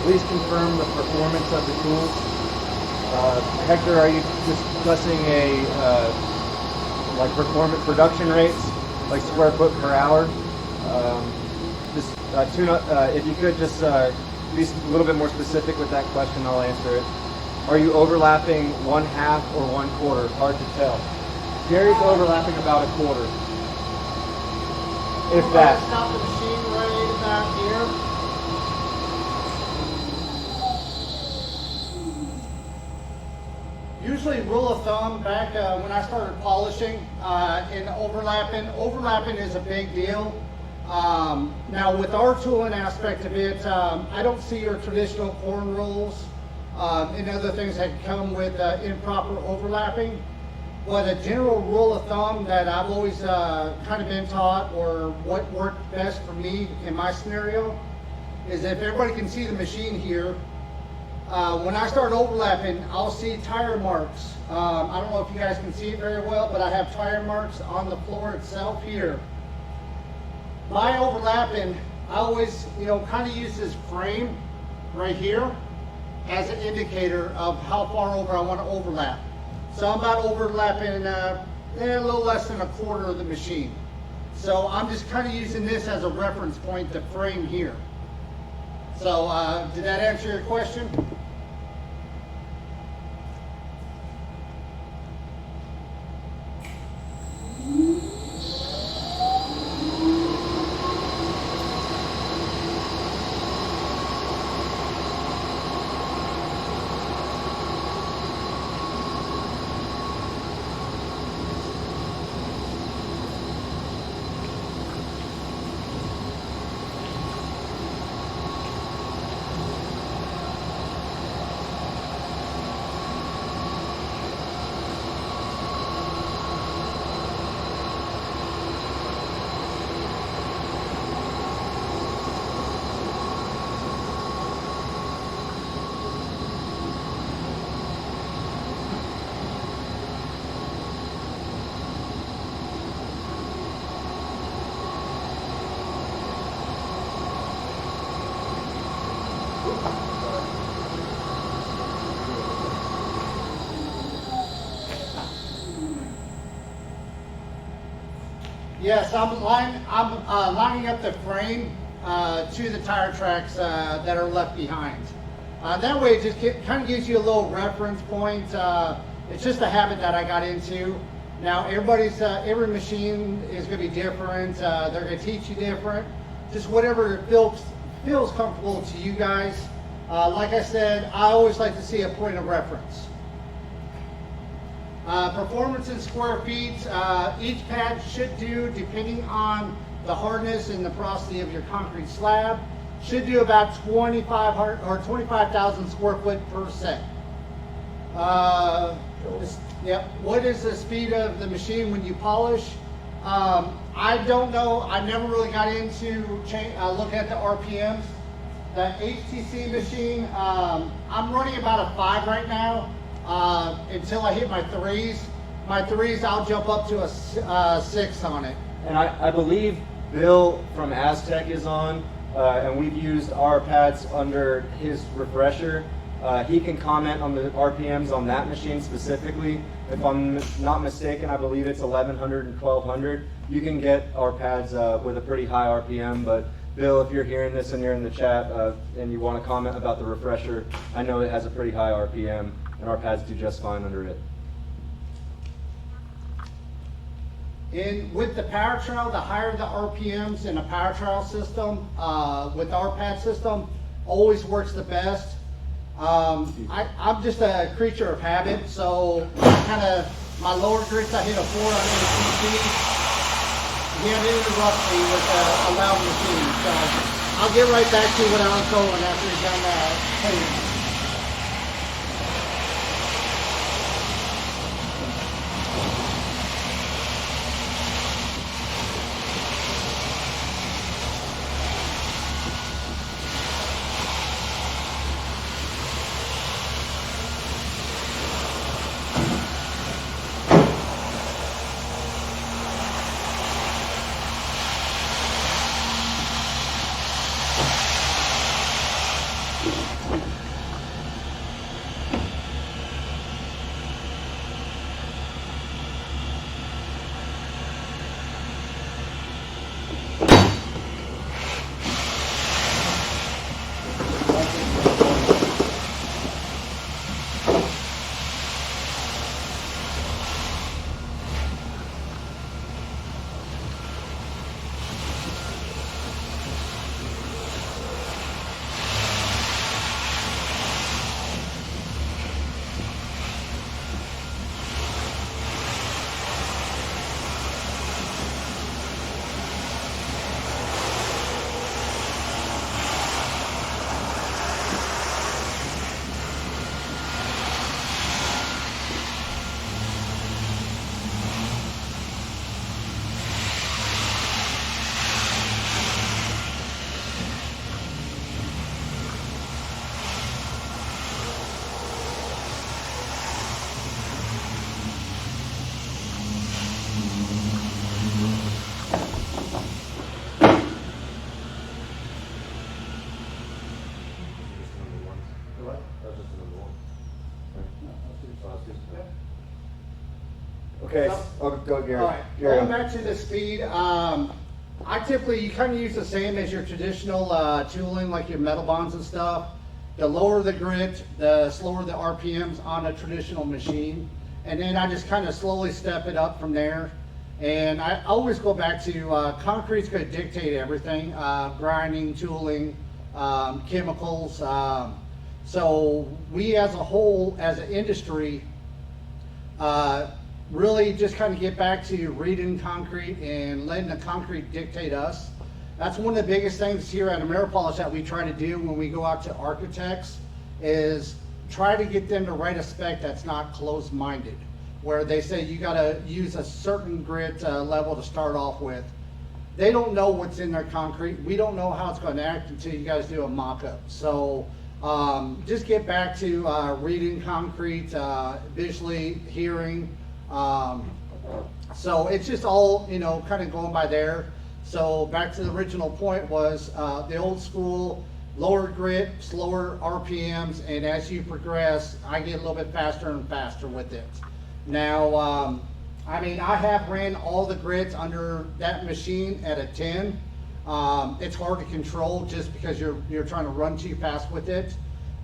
Please confirm the performance of the tools. Hector, are you discussing a like performance production rates, like square foot per hour? Just tune up. If you could just be a little bit more specific with that question, I'll answer it. Are you overlapping 1/2 or 1/4? Hard to tell. Gary's overlapping about 1/4, if that. Stop the machine right about here. Usually, rule of thumb, back when I started polishing, in overlapping is a big deal. Now, with our tooling aspect of it, I don't see your traditional corn rolls and other things that come with improper overlapping. But a general rule of thumb that I've always kind of been taught, or what worked best for me in my scenario, is if everybody can see the machine here, when I start overlapping, I'll see tire marks. I don't know if you guys can see it very well, but I have tire marks on the floor itself here. My overlapping, I always, kind of use this frame right here as an indicator of how far over I want to overlap. So I'm about overlapping a little less than 1/4 of the machine. So I'm just kind of using this as a reference point, the frame here. So did that answer your question? Yes, I'm lining up the frame to the tire tracks that are left behind. That way it just kind of gives you a little reference point. It's just a habit that I got into. Now every machine is going to be different. They're going to teach you different. Just whatever feels comfortable to you guys. Like I said, I always like to see a point of reference. Performance in square feet, each pad should do, depending on the hardness and the porosity of your concrete slab, should do about 2,500 or 25,000 square foot per set. Yep. What is the speed of the machine when you polish? I don't know. I never really got into looking at the RPMs. The HTC machine, I'm running about a 5 right now. Until I hit my threes. My threes, I'll jump up to a 6 on it. And I believe Bill from Aztec is on, and we've used our pads under his refresher. He can comment on the RPMs on that machine specifically. If I'm not mistaken, I believe it's 1100 and 1200. You can get our pads with a pretty high RPM, but Bill, if you're hearing this and you're in the chat and you want to comment about the refresher, I know it has a pretty high RPM, and our pads do just fine under it. And with the power trowel, the higher the RPMs in a power trowel system, with our pad system, always works the best. I'm just a creature of habit, so my lower grits, I hit a 4 on ACC. Yeah, it interrupts me with a loud machine, so I'll get right back to what I was going after you're done cleaning. Okay, I'll go, Gary. All right, going back to the speed, I typically, you kind of use the same as your traditional tooling, like your metal bonds and stuff. The lower the grit, the slower the RPMs on a traditional machine. And then I just kind of slowly step it up from there. And I always go back to concrete's going to dictate everything, grinding, tooling, chemicals. So we as a whole, as an industry, really just kind of get back to reading concrete and letting the concrete dictate us. That's one of the biggest things here at Ameripolish that we try to do when we go out to architects, is try to get them to write a spec that's not closed-minded, where they say you got to use a certain grit level to start off with. They don't know what's in their concrete. We don't know how it's going to act until you guys do a mock-up. So just get back to reading concrete, visually, hearing. So it's just all, kind of going by there. So back to the original point was the old school, lower grit, slower RPMs, and as you progress, I get a little bit faster and faster with it. Now, I have ran all the grits under that machine at a 10. It's hard to control just because you're trying to run too fast with it.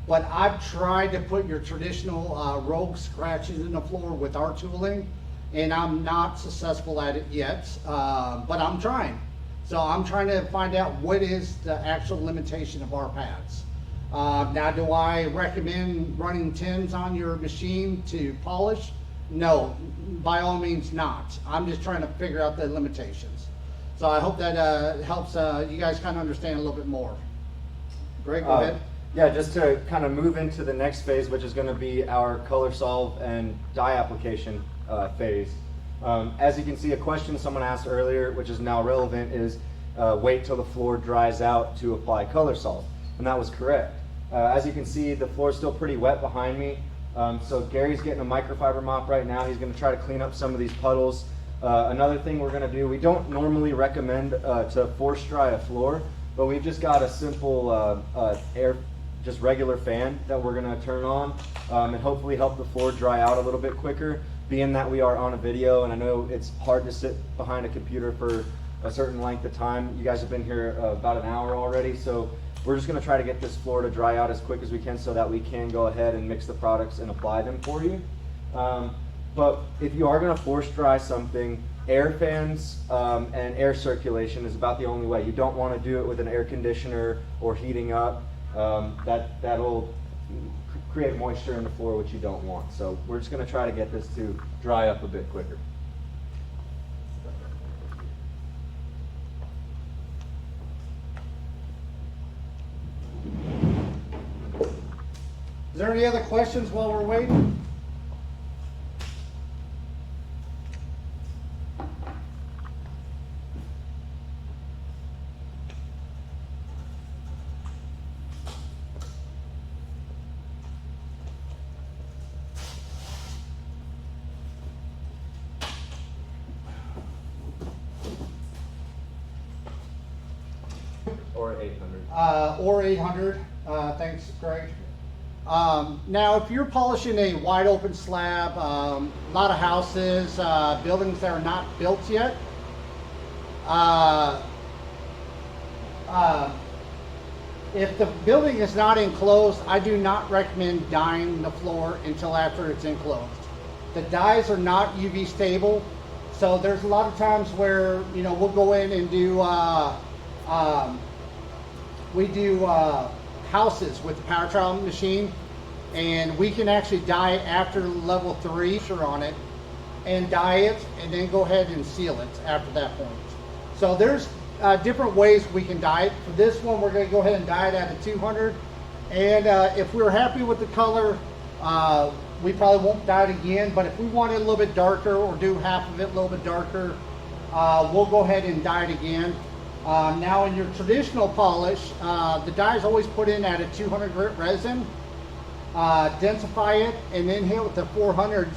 But I've tried to put your traditional rogue scratches in the floor with our tooling, and I'm not successful at it yet, but I'm trying. So I'm trying to find out what is the actual limitation of our pads. Now, do I recommend running 10s on your machine to polish? No, by all means not. I'm just trying to figure out the limitations. So I hope that helps you guys kind of understand a little bit more. Greg, go ahead. Yeah, just to kind of move into the next phase, which is going to be our color solve and dye application phase. As you can see, a question someone asked earlier, which is now relevant, is wait till the floor dries out to apply color solve. And that was correct. As you can see, the floor is still pretty wet behind me. So Gary's getting a microfiber mop right now. He's going to try to clean up some of these puddles. Another thing we're going to do, we don't normally recommend to force dry a floor, but we've just got a simple just regular fan that we're going to turn on and hopefully help the floor dry out a little bit quicker, being that we are on a video and I know it's hard to sit behind a computer for a certain length of time. You guys have been here about an hour already, so we're just going to try to get this floor to dry out as quick as we can so that we can go ahead and mix the products and apply them for you. But if you are going to force dry something, air fans and air circulation is about the only way. You don't want to do it with an air conditioner or heating up. That'll create moisture in the floor, which you don't want. So we're just going to try to get this to dry up a bit quicker. Is there any other questions while we're waiting? Or 800. Or 800. Thanks, Greg. Now, if you're polishing a wide open slab, a lot of houses, buildings that are not built yet, if the building is not enclosed, I do not recommend dyeing the floor until after it's enclosed. The dyes are not UV stable, so there's a lot of times where, you know, we'll go in and do we do houses with the power trowel machine, and we can actually dye it after level 3 on it and dye it and then go ahead and seal it after that point. So there's different ways we can dye it. For this one, we're going to go ahead and dye it at a 200, and if we're happy with the color, we probably won't dye it again, but if we want it a little bit darker or do half of it a little bit darker, we'll go ahead and dye it again. Now in your traditional polish, the dye is always put in at a 200 grit resin, densify it, and then hit with the 400s,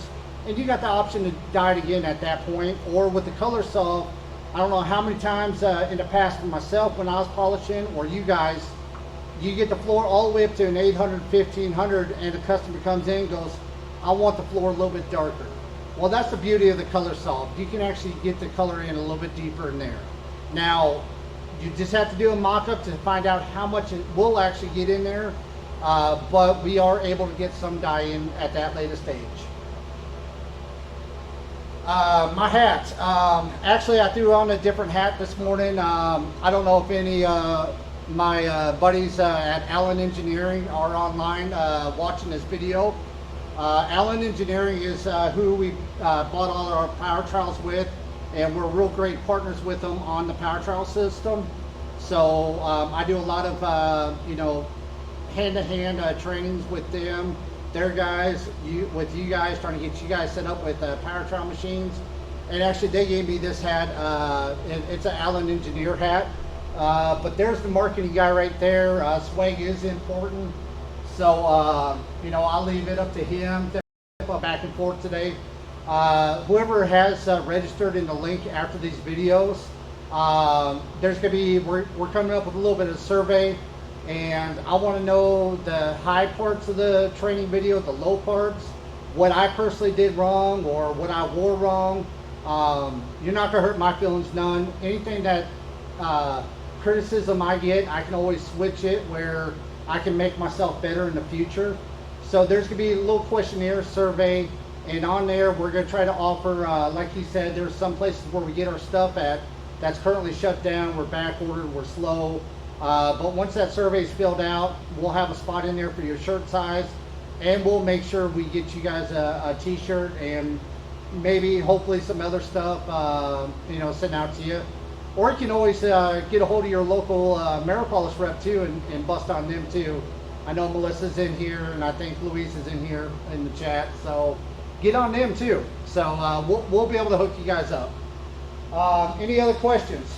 and you got the option to dye it again at that point. Or with the color solve, I don't know how many times in the past for myself when I was polishing, or you guys, you get the floor all the way up to an 800, 1500, and the customer comes in and goes, I want the floor a little bit darker. Well, that's the beauty of the color solve. You can actually get the color in a little bit deeper in there. Now, you just have to do a mock-up to find out how much it will actually get in there, but we are able to get some dye in at that later stage. My hat. Actually, I threw on a different hat this morning. I don't know if any my buddies at Allen Engineering are online watching this video. Allen Engineering is who we bought all our power trowels with, and we're real great partners with them on the power trowel system. So I do a lot of you know, hand-to-hand trainings with them, their guys, with you guys, trying to get you guys set up with power trowel machines. And actually they gave me this hat. It's an Allen Engineer hat, but there's the marketing guy right there. Swag is important, so you know, I'll leave it up to him to back and forth today. Whoever has registered in the link after these videos, there's going to be, we're coming up with a little bit of a survey, and I want to know the high parts of the training video, the low parts, what I personally did wrong or what I wore wrong. You're not going to hurt my feelings none. Anything that criticism I get, I can always switch it where I can make myself better in the future. So there's going to be a little questionnaire survey. And on there, we're going to try to offer, like he said, there's some places where we get our stuff at that's currently shut down. We're back ordered, we're slow. But once that survey is filled out, we'll have a spot in there for your shirt size. and we'll make sure we get you guys a t-shirt and maybe hopefully some other stuff, sent out to you. Or you can always get a hold of your local Ameripolish rep too and bust on them too. I know Melissa's in here, and I think Louise is in here in the chat, so get on them too. So we'll be able to hook you guys up. Any other questions?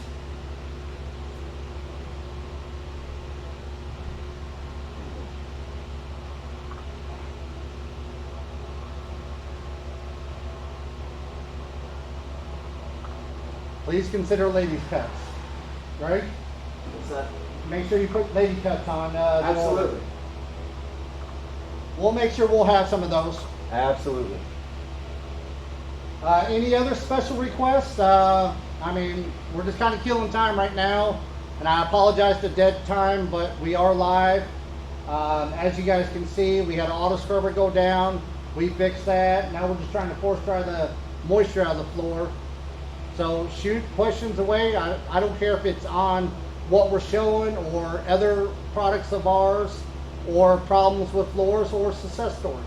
Please consider ladies cuts, right? What's that? Make sure you put lady cuts on. Absolutely. We'll make sure we'll have some of those. Absolutely. Any other special requests? We're just kind of killing time right now, and I apologize to dead time, but we are live. As you guys can see, we had an auto scrubber go down. We fixed that. Now we're just trying to force dry the moisture out of the floor. So shoot questions away. I don't care if it's on what we're showing or other products of ours or problems with floors or success stories.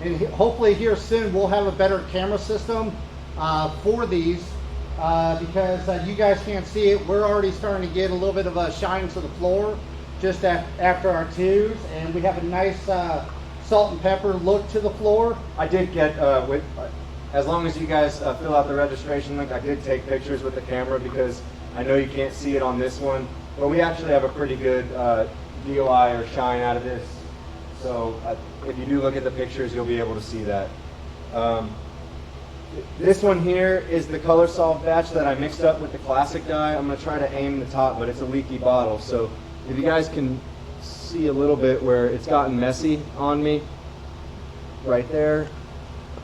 And hopefully here soon we'll have a better camera system for these because you guys can't see it. We're already starting to get a little bit of a shine to the floor just after our tubes, and we have a nice salt and pepper look to the floor. I did get, as long as you guys fill out the registration link, I did take pictures with the camera because I know you can't see it on this one, but we actually have a pretty good DOI or shine out of this. So if you do look at the pictures, you'll be able to see that. This one here is the color solve batch that I mixed up with the classic dye. I'm going to try to aim the top, but it's a leaky bottle. So if you guys can see a little bit where it's gotten messy on me, right there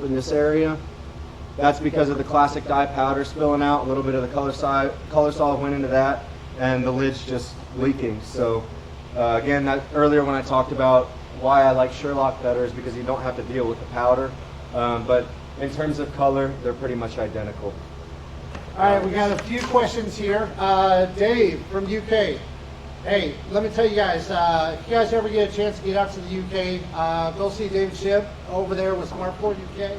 in this area, that's because of the classic dye powder spilling out. A little bit of the color solve went into that, and the lid's just leaking. So again, earlier when I talked about why I like Sherlock better is because you don't have to deal with the powder. But in terms of color, they're pretty much identical. All right, we got a few questions here. Dave from UK. Hey, let me tell you guys, if you guys ever get a chance to get out to the UK, go see David Shipp over there with Smartport UK.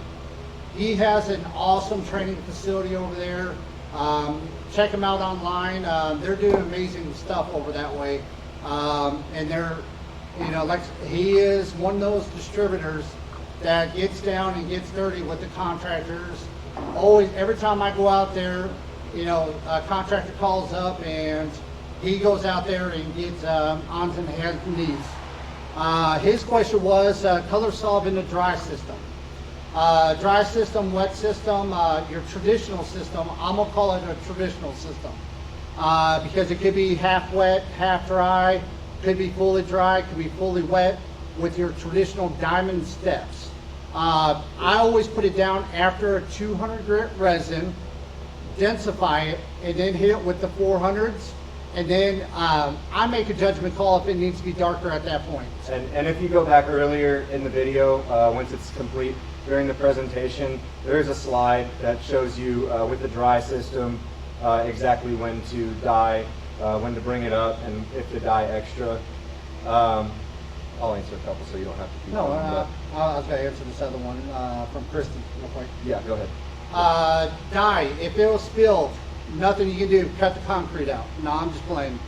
He has an awesome training facility over there. Check him out online. They're doing amazing stuff over that way. And they're, he is one of those distributors that gets down and gets dirty with the contractors. Always, every time I go out there, a contractor calls up and he goes out there and gets on to the hands and knees. His question was color solve in the dry system. Dry system, wet system, your traditional system. I'm gonna call it a traditional system because it could be half wet, half dry, could be fully dry, could be fully wet with your traditional diamond steps. I always put it down after a 200 grit resin, densify it, and then hit it with the 400s. And then I make a judgment call if it needs to be darker at that point. And if you go back earlier in the video, once it's complete during the presentation, there's a slide that shows you with the dry system exactly when to dye, when to bring it up, and if to dye extra. I'll answer a couple so you don't have to keep No, going. I was going to answer this other one from Kristen real quick. Yeah, go ahead. Dye, if it was spilled, nothing you can do, cut the concrete out. No, I'm just playing.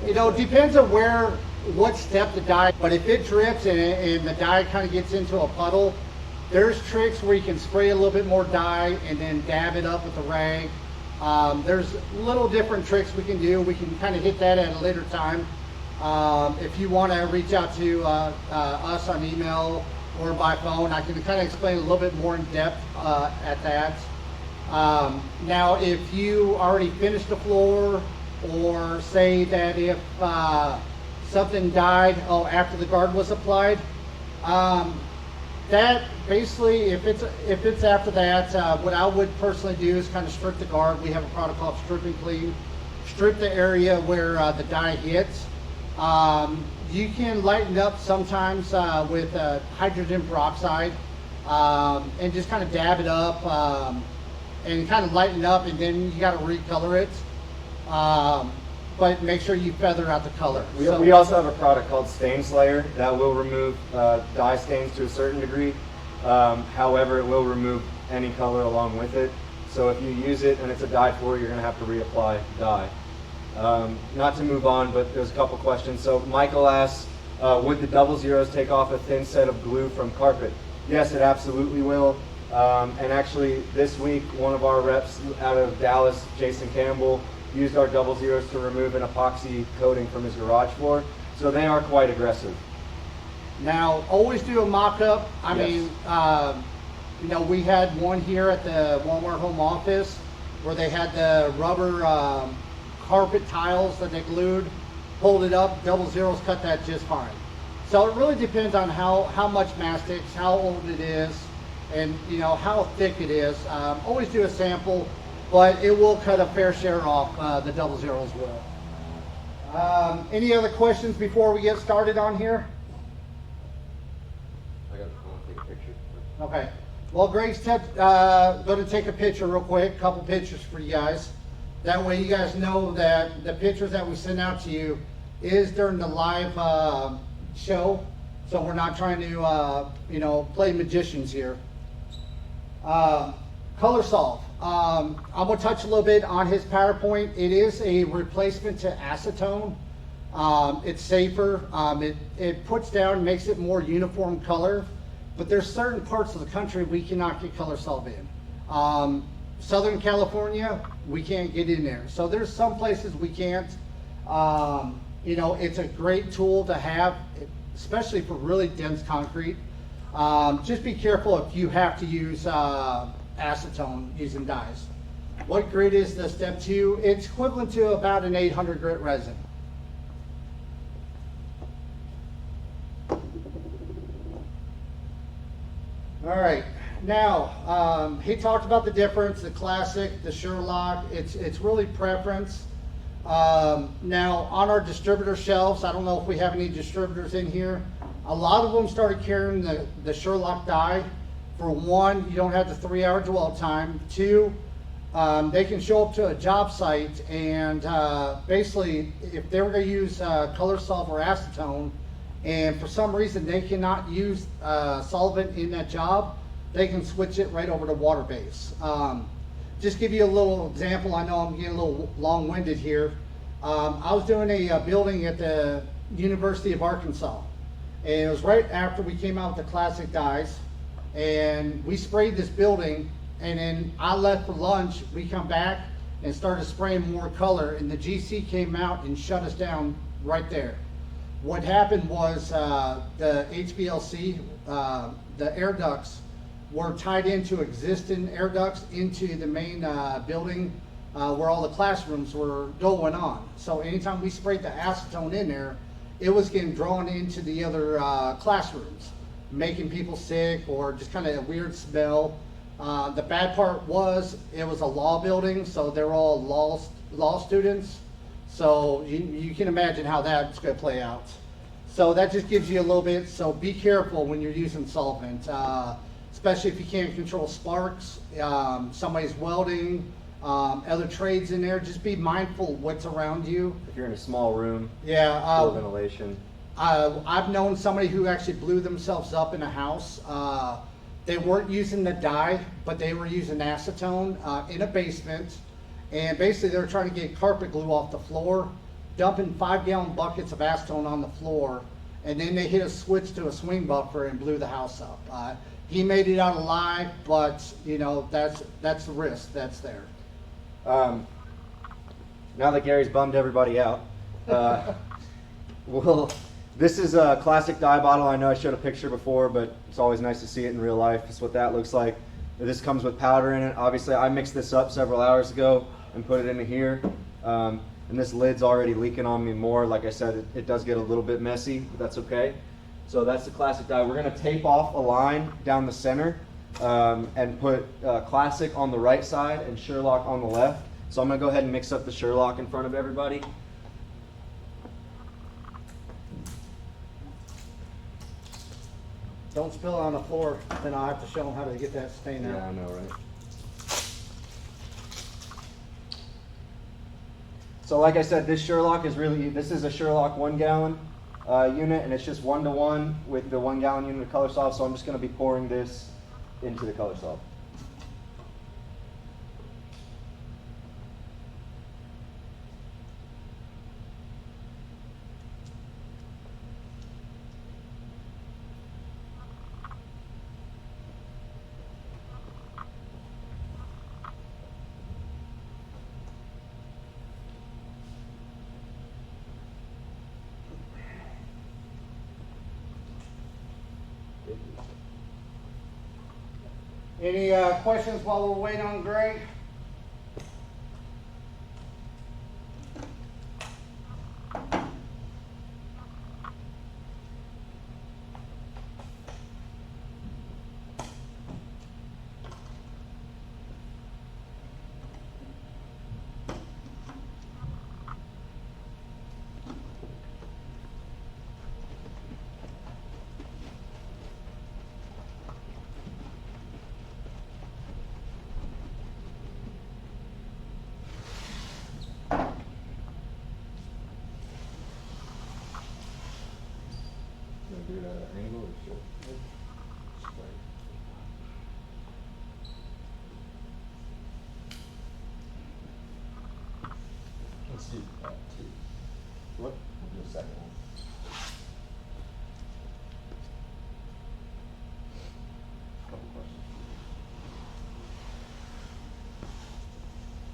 It depends on what step the dye, but if it drips and the dye kind of gets into a puddle, there's tricks where you can spray a little bit more dye and then dab it up with a rag. There's little different tricks we can do. We can kind of hit that at a later time. If you want to reach out to us on email or by phone, I can kind of explain a little bit more in depth at that. Now, if you already finished the floor, or say that if something died after the guard was applied, that basically, if it's after that, what I would personally do is kind of strip the guard. We have a product called Strip and Clean. Strip the area where the dye hits. You can lighten up sometimes with hydrogen peroxide. and just kind of dab it up and kind of lighten it up, and then you got to recolor it. But make sure you feather out the color. We also have a product called Stain Slayer that will remove dye stains to a certain degree. However, it will remove any color along with it. So if you use it and it's a dye floor, you're going to have to reapply dye. Not to move on, but there's a couple questions. So Michael asks, would the 00s take off a thin set of glue from carpet? Yes, it absolutely will. And actually, this week, one of our reps out of Dallas, Jason Campbell, used our 00s to remove an epoxy coating from his garage floor. So they are quite aggressive. Now, always do a mock-up. I Yes. mean, you know, we had one here at the Walmart home office where they had the rubber carpet tiles that they glued, pulled it up, 00s cut that just fine. So it really depends on how much mastic, how old it is, and you know how thick it is. Always do a sample, but it will cut a fair share off. The 00s will. Any other questions before we get started on here? I want to take a picture. Okay. Well, Greg's going to take a picture real quick, a couple pictures for you guys. That way you guys know that the pictures that we send out to you is during the live show. So we're not trying to, you know, play magicians here. Color Solve. I'm going to touch a little bit on his PowerPoint. It is a replacement to acetone. It's safer. It puts down, makes it more uniform color. But there's certain parts of the country we cannot get Color Solve in. Southern California, we can't get in there. So there's some places we can't. You know, it's a great tool to have, especially for really dense concrete. Just be careful if you have to use acetone using dyes. What grit is the step 2? It's equivalent to about an 800 grit resin. All right, now he talked about the difference, the classic, the Sherlock. It's really preference. Now on our distributor shelves, I don't know if we have any distributors in here. A lot of them started carrying the Sherlock dye. For one, you don't have the 3-hour dwell time. 2, they can show up to a job site and basically, if they were going to use Color Solve or acetone, and for some reason they cannot use solvent in that job, they can switch it right over to water base. Just give you a little example. I know I'm getting a little long-winded here. I was doing a building at the University of Arkansas, and it was right after we came out with the classic dyes, and we sprayed this building, and then I left for lunch. We come back and started spraying more color, and the GC came out and shut us down right there. What happened was the HVLC, the air ducts were tied into existing air ducts into the main building where all the classrooms were going on. So anytime we sprayed the acetone in there, it was getting drawn into the other classrooms, making people sick or just kind of a weird smell. The bad part was it was a law building, so they were all law students. So you can imagine how that's going to play out. So that just gives you a little bit. So be careful when you're using solvent, especially if you can't control sparks, somebody's welding, other trades in there. Just be mindful of what's around you. If you're in a small room, Yeah. full ventilation. I've known somebody who actually blew themselves up in a house. They weren't using the dye, but they were using acetone in a basement. And basically they were trying to get carpet glue off the floor, dumping 5-gallon buckets of acetone on the floor, and then they hit a switch to a swing buffer and blew the house up. He made it out alive, but you know, that's the risk that's there. Now that Gary's bummed everybody out, well, this is a classic dye bottle. I know I showed a picture before, but it's always nice to see it in real life. That's what that looks like. This comes with powder in it. Obviously, I mixed this up several hours ago and put it into here. And this lid's already leaking on me more. Like I said, it does get a little bit messy, but that's okay. So that's the classic dye. We're gonna tape off a line down the center and put classic on the right side and Sherlock on the left. So I'm gonna go ahead and mix up the Sherlock in front of everybody. Don't spill it on the floor, then I'll have to show them how to get that stain Yeah, I out. know, right? So like I said, this Sherlock is this is a Sherlock 1 gallon unit, and it's just 1-to-1 with the 1 gallon unit of color solve. So I'm just going to be pouring this into the color solve. Any questions while we're waiting on Greg? Do it at an angle or should let's do 2. What? We'll do a second one. Couple questions.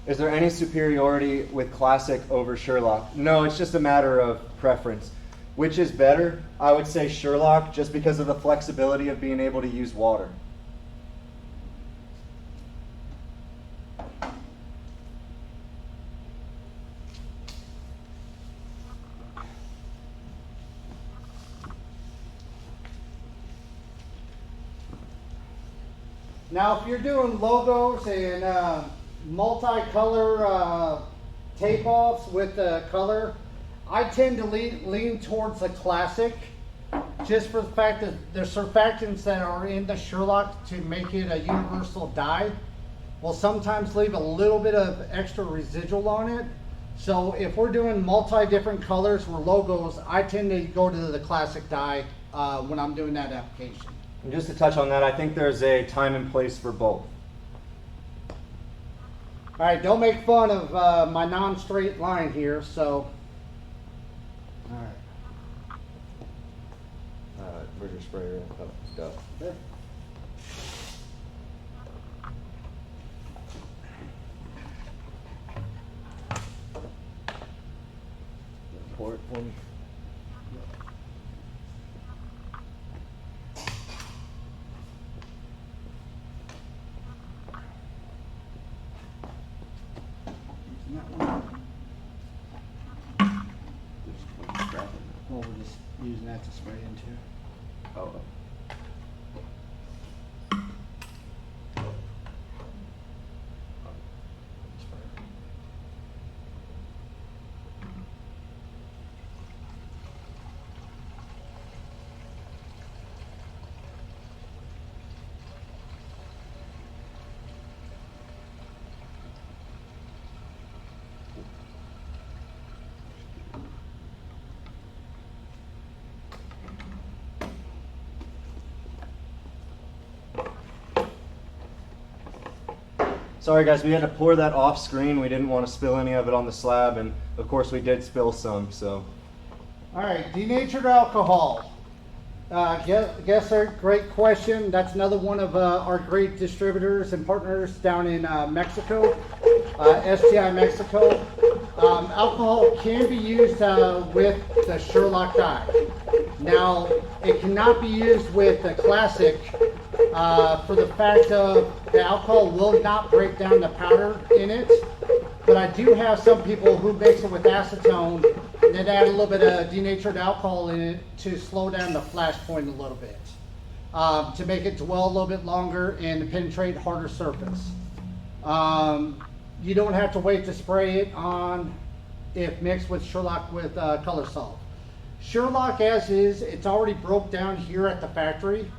Is there any superiority with Classic over Sherlock? No, it's just a matter of preference. Which is better? I would say Sherlock, just because of the flexibility of being able to use water. Now, if you're doing logos and multicolor tape-offs with the color, I tend to lean towards the Classic, just for the fact that the surfactants that are in the Sherlock to make it a universal dye will sometimes leave a little bit of extra residual on it. So if we're doing different colors or logos, I tend to go to the Classic dye when I'm doing that application. And just to touch on that, I think there's a time and place for both. All right, don't make fun of my non-straight line here, so. All right. Where's your sprayer? Oh, go. There. Pour it for me. Well, we're just using that to spray into. Oh. Sorry guys, we had to pour that off screen. We didn't want to spill any of it on the slab, and of course we did spill some, so. All right, denatured alcohol. Guess great question. That's another one of our great distributors and partners down in Mexico, STI Mexico. Alcohol can be used with the Sherlock dye. Now, it cannot be used with the Classic for the fact of the alcohol will not break down the powder in it. But I do have some people who mix it with acetone and then add a little bit of denatured alcohol in it to slow down the flash point a little bit, to make it dwell a little bit longer and to penetrate harder surface. You don't have to wait to spray it on if mixed with Sherlock with color solve. Sherlock as is, it's already broke down here at the factory.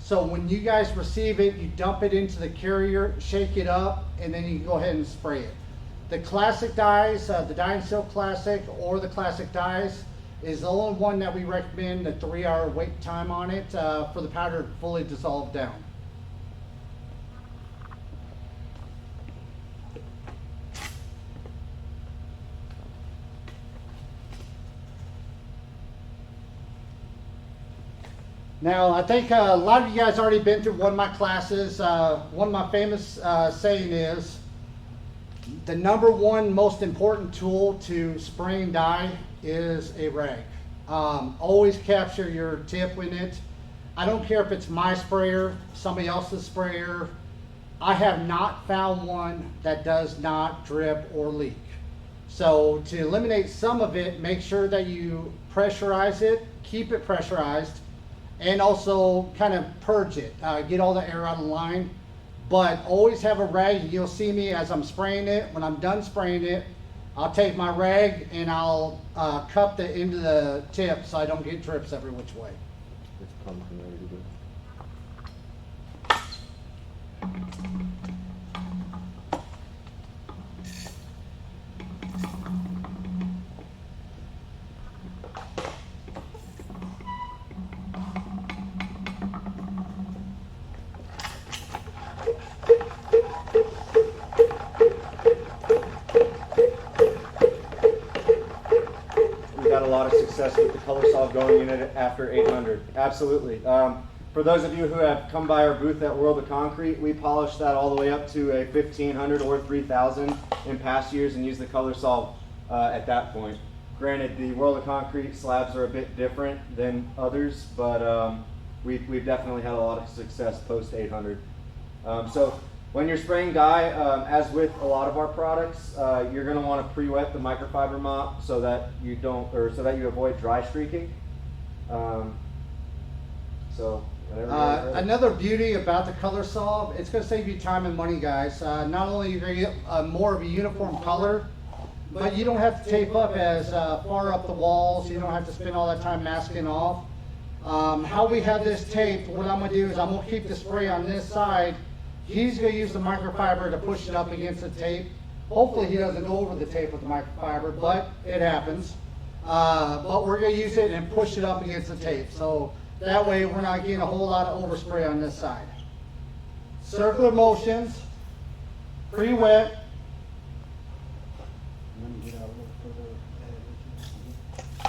So when you guys receive it, you dump it into the carrier, shake it up, and then you can go ahead and spray it. The classic dyes, the Dye and Silk Classic or the Classic dyes, is the only one that we recommend a 3-hour wait time on it for the powder to fully dissolve down. Now, I think a lot of you guys already been through one of my classes. One of my famous saying is, the #1 most important tool to spraying dye is a rag. Always capture your tip in it. I don't care if it's my sprayer, somebody else's sprayer. I have not found one that does not drip or leak. So to eliminate some of it, make sure that you pressurize it, keep it pressurized, and also kind of purge it, get all the air out of the line. But always have a rag. You'll see me as I'm spraying it. When I'm done spraying it, I'll take my rag and I'll cup the end of the tip so I don't get drips every which way. It's pumpkin ready to go. Got a lot of success with the color solve going in it after 800. Absolutely. For those of you who have come by our booth at World of Concrete, we polished that all the way up to a 1500 or 3000 in past years and used the color solve at that point. Granted, the World of Concrete slabs are a bit different than others, but we've definitely had a lot of success post 800. So when you're spraying dye, as with a lot of our products, you're going to want to pre-wet the microfiber mop so that you avoid dry streaking. Another beauty about the color solve, it's going to save you time and money, guys. Not only are you going to get more of a uniform color, but you don't have to tape up as far up the walls. You don't have to spend all that time masking off. How we have this taped, what I'm going to do is I'm going to keep the spray on this side. He's going to use the microfiber to push it up against the tape. Hopefully he doesn't go over the tape with the microfiber, but it happens. But we're going to use it and push it up against the tape. So that way we're not getting a whole lot of overspray on this side. Circular motions, pre-wet.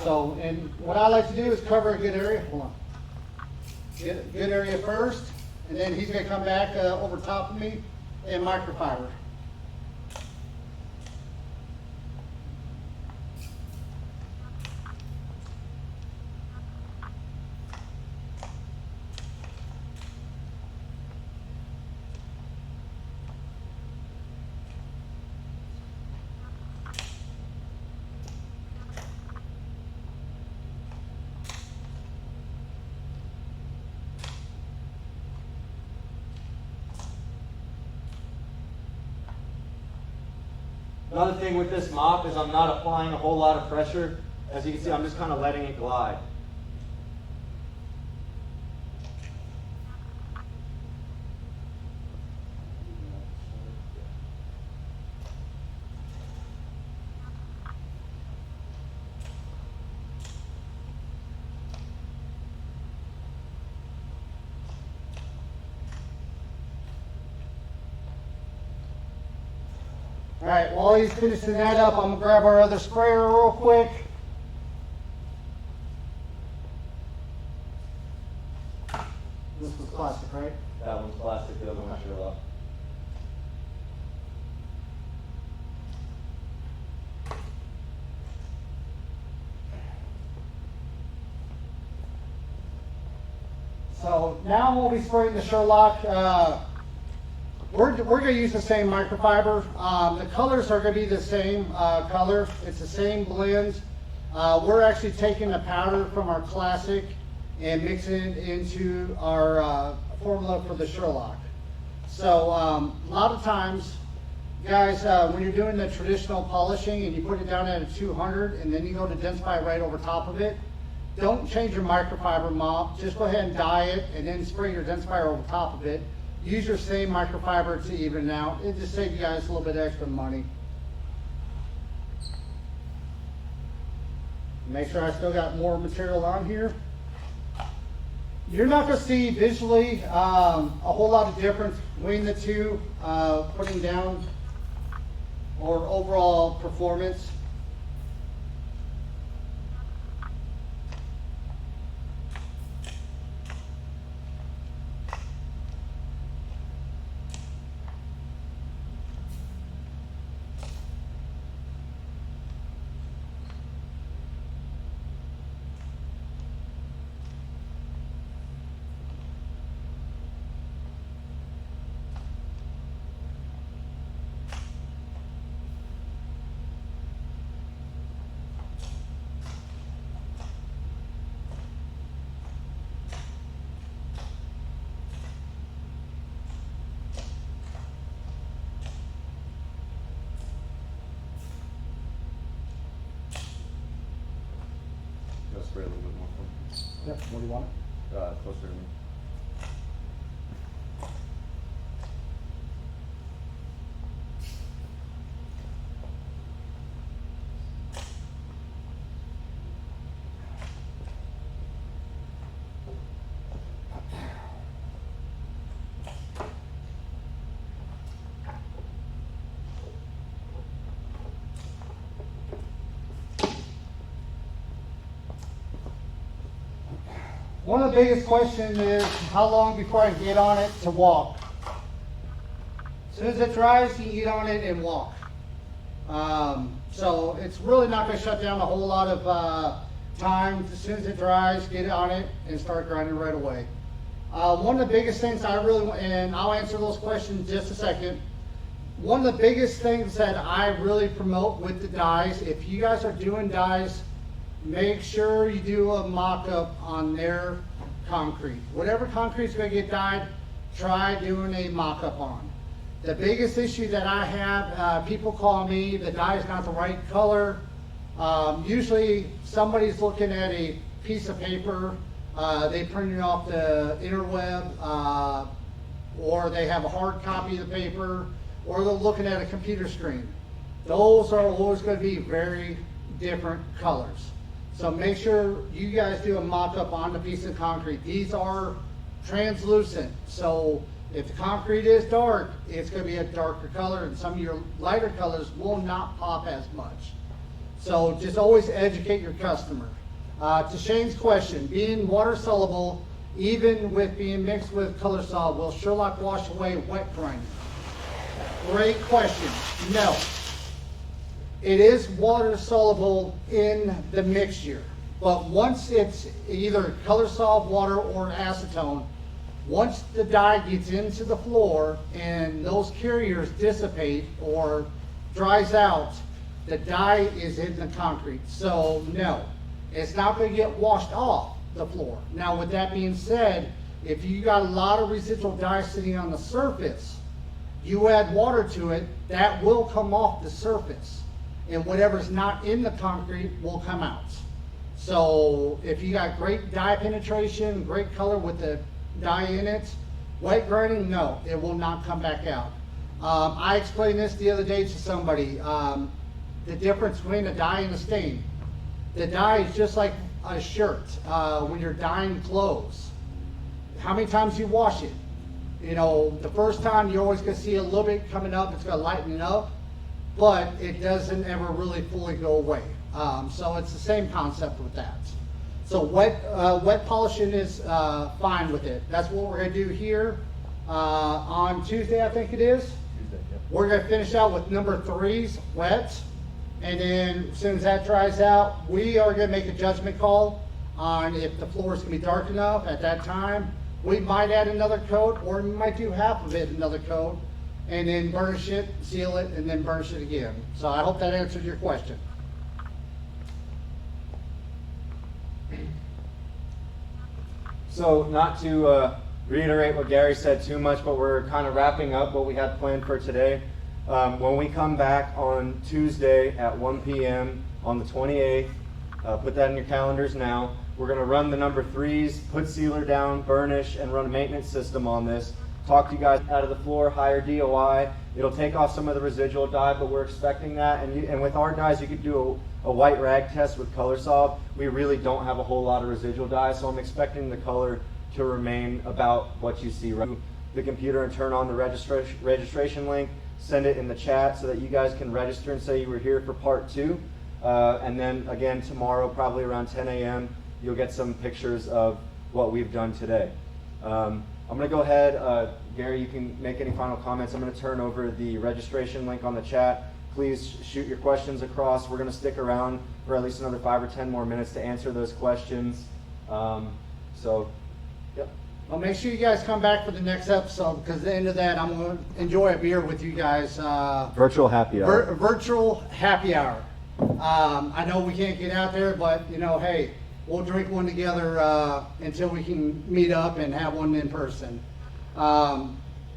So, and what I like to do is cover a good area. Hold on. Get a good area first. And then he's going to come back over top of me and microfiber. Another thing with this mop is I'm not applying a whole lot of pressure. As you can see, I'm just kind of letting it glide. All right, while he's finishing that up, I'm going to grab our other sprayer real quick. This was plastic, right? That one's plastic, the other one's Sherlock. So now we'll be spraying the Sherlock. We're going to use the same microfiber. The colors are going to be the same color. It's the same blends. We're actually taking the powder from our Classic and mixing it into our formula for the Sherlock. So a lot of times, guys, when you're doing the traditional polishing and you put it down at a 200 and then you go to densify right over top of it, don't change your microfiber mop. Just go ahead and dye it and then spray your densifier over top of it. Use your same microfiber to even it out. It just saves you guys a little bit extra money. Make sure I still got more material on here. You're not going to see visually a whole lot of difference between the two, putting down or overall performance. Spray a little bit more for me. Yep. What do you want? Closer to me. One of the biggest questions is how long before I can get on it to walk. As soon as it dries, you can get on it and walk. So it's really not going to shut down a whole lot of time. As soon as it dries, get on it and start grinding right away. One of the biggest things I really want, and I'll answer those questions in just a second. One of the biggest things that I really promote with the dyes, if you guys are doing dyes, make sure you do a mock-up on their concrete. Whatever concrete is going to get dyed, try doing a mock-up on. The biggest issue that I have, people call me, the dye is not the right color. Usually somebody's looking at a piece of paper, they printed off the interweb, or they have a hard copy of the paper, or they're looking at a computer screen. Those are always going to be very different colors. So make sure you guys do a mock-up on the piece of concrete. These are translucent, so if the concrete is dark, it's going to be a darker color, and some of your lighter colors will not pop as much. So just always educate your customer. To Shane's question, being water soluble, even with being mixed with color solid, will Sherlock wash away wet grinding? Great question. No. It is water soluble in the mixture, but once it's either color solid water or acetone, once the dye gets into the floor and those carriers dissipate or dries out, the dye is in the concrete. So no, it's not going to get washed off the floor. Now with that being said, if you got a lot of residual dye sitting on the surface, you add water to it, that will come off the surface. And whatever's not in the concrete will come out. So if you got great dye penetration, great color with the dye in it, wet grinding, no, it will not come back out. I explained this the other day to somebody, the difference between a dye and a stain. The dye is just like a shirt when you're dyeing clothes. How many times you wash it? You know, the first time you're always going to see a little bit coming up, it's going to lighten it up, but it doesn't ever really fully go away. So it's the same concept with that. So wet polishing is fine with it. That's what we're going to do here on Tuesday, I think it is. Tuesday, yeah. We're going to finish out with number 3's wet. And then as soon as that dries out, we are going to make a judgment call on if the floor is going to be dark enough at that time. We might add another coat, or we might do half of it another coat, and then burnish it, seal it, and then burnish it again. So I hope that answered your question. So not to reiterate what Gary said too much, but we're kind of wrapping up what we had planned for today. When we come back on Tuesday at 1 p.m. on the 28th, put that in your calendars now. We're going to run the number 3s, put sealer down, burnish, and run a maintenance system on this. Talk to you guys out of the floor, higher DOI. It'll take off some of the residual dye, but we're expecting that. And with our dyes, you could do a white rag test with color solve. We really don't have a whole lot of residual dye, so I'm expecting the color to remain about what you see right now. The computer and turn on the registration link, send it in the chat so that you guys can register and say you were here for part 2. And then again tomorrow, probably around 10 a.m., you'll get some pictures of what we've done today. I'm going to go ahead, Gary, you can make any final comments. I'm going to turn over the registration link on the chat. Please shoot your questions across. We're going to stick around for at least another 5 or 10 more minutes to answer those questions. Yep. Well, make sure you guys come back for the next episode, because at the end of that, I'm going to enjoy a beer with you guys. Virtual happy hour. Virtual happy hour. I know we can't get out there, but hey, we'll drink one together until we can meet up and have one in person.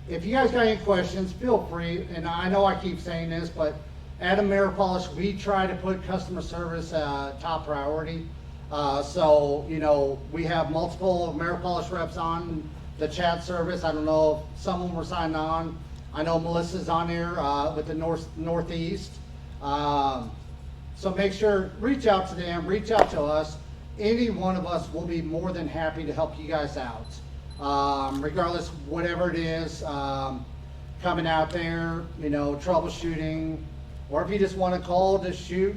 If you guys got any questions, feel free. And I know I keep saying this, but at Ameripolish, we try to put customer service top priority. We have multiple Ameripolish reps on the chat service. I don't know if some of them were signed on. I know Melissa's on there with the Northeast. So make sure, reach out to them, reach out to us. Any one of us will be more than happy to help you guys out. Regardless, whatever it is, coming out there, troubleshooting, or if you just want to call to shoot,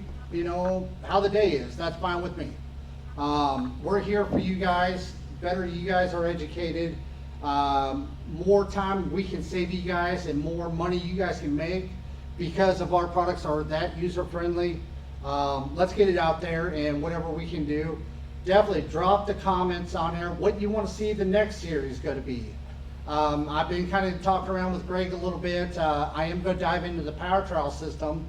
how the day is, that's fine with me. We're here for you guys. Better you guys are educated, more time we can save you guys and more money you guys can make because of our products are that user friendly. Let's get it out there, and whatever we can do, definitely drop the comments on there what you want to see the next series going to be. I've been kind of talking around with Greg a little bit. I am going to dive into the power trowel system,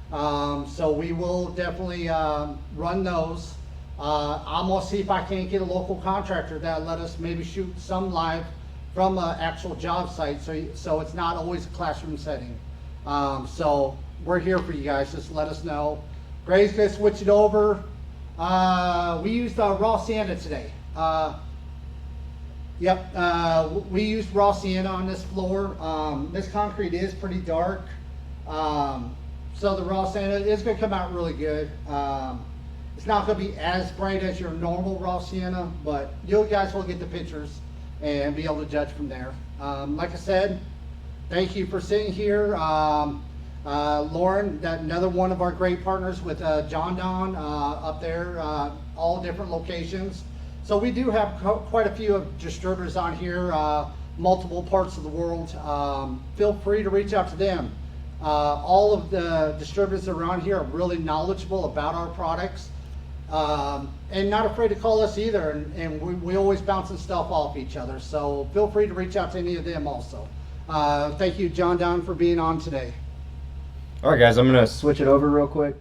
so we will definitely run those. I'm going to see if I can't get a local contractor that let us maybe shoot some live from an actual job site, so it's not always a classroom setting. So we're here for you guys. Just let us know. Greg's going to switch it over. We used raw sienna today. We used raw sienna on this floor. This concrete is pretty dark, so the raw sienna is going to come out really good. It's not going to be as bright as your normal raw sienna, but you guys will get the pictures and be able to judge from there. Like I said, thank you for sitting here. Lauren, another one of our great partners with John Don up there, all different locations. So we do have quite a few of distributors on here, multiple parts of the world. Feel free to reach out to them. All of the distributors around here are really knowledgeable about our products, and not afraid to call us either. And we always bouncing stuff off each other. So feel free to reach out to any of them also. Thank you, John Don, for being on today. All right, guys, I'm going to switch it over real quick.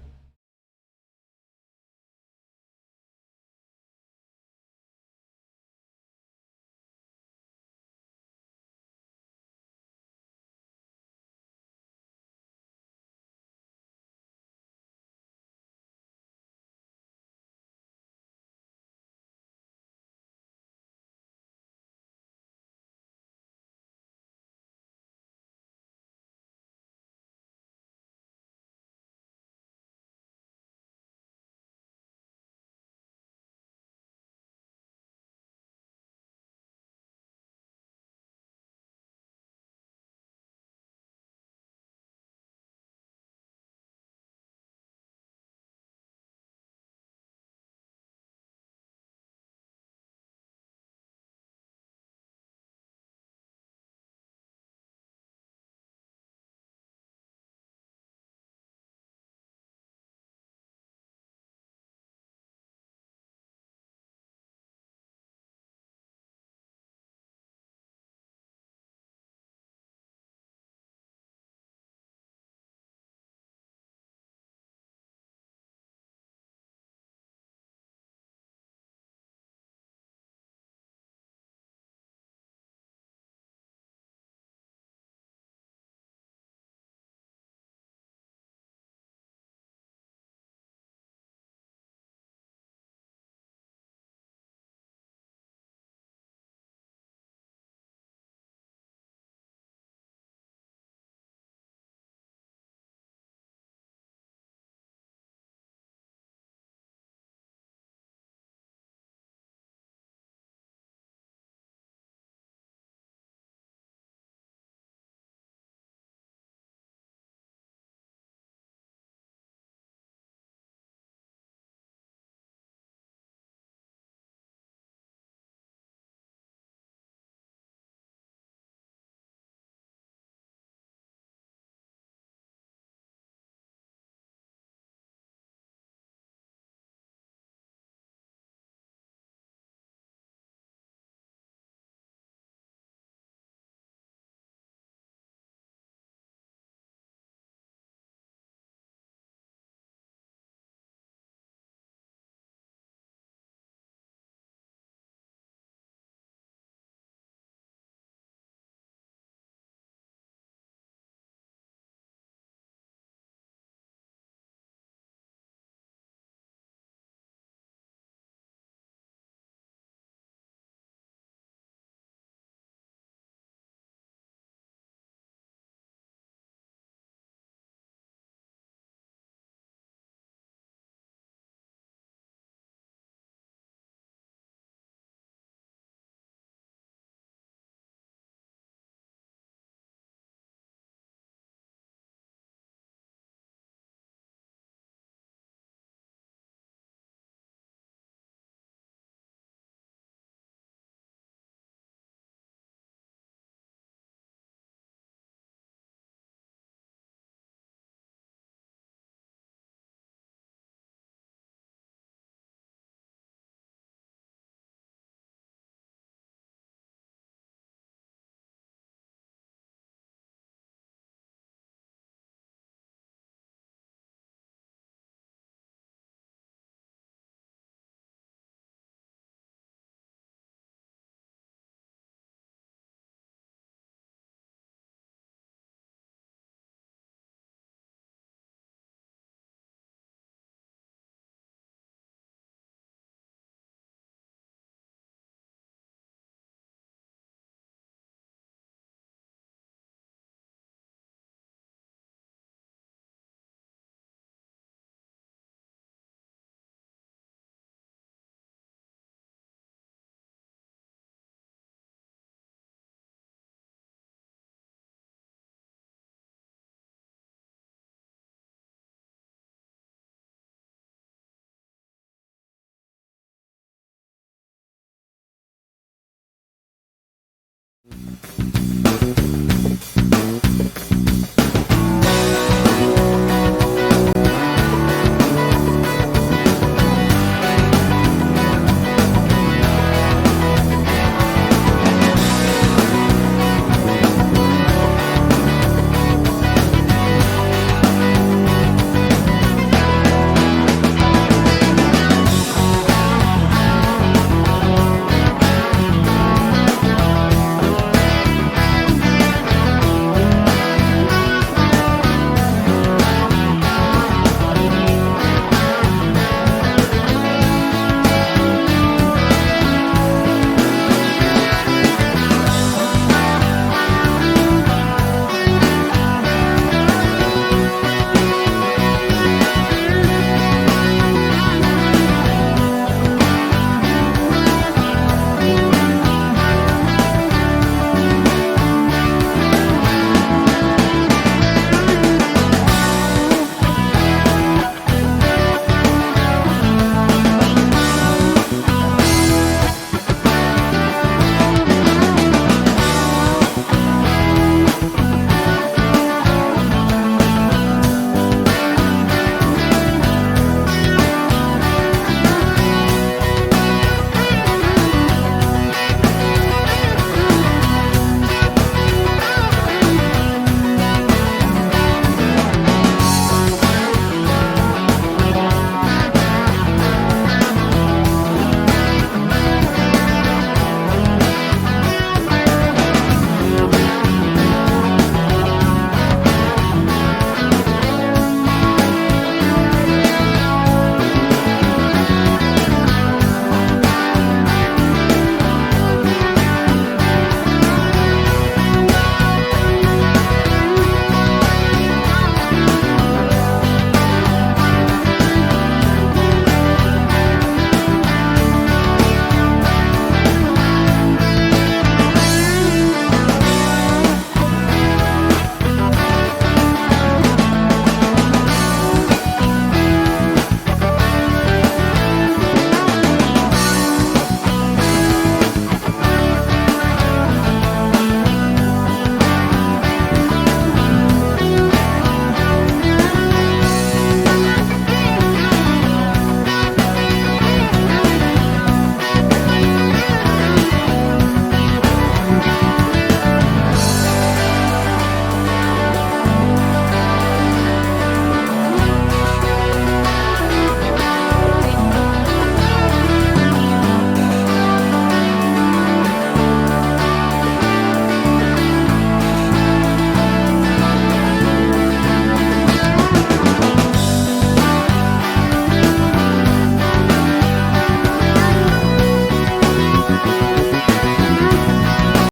Bye.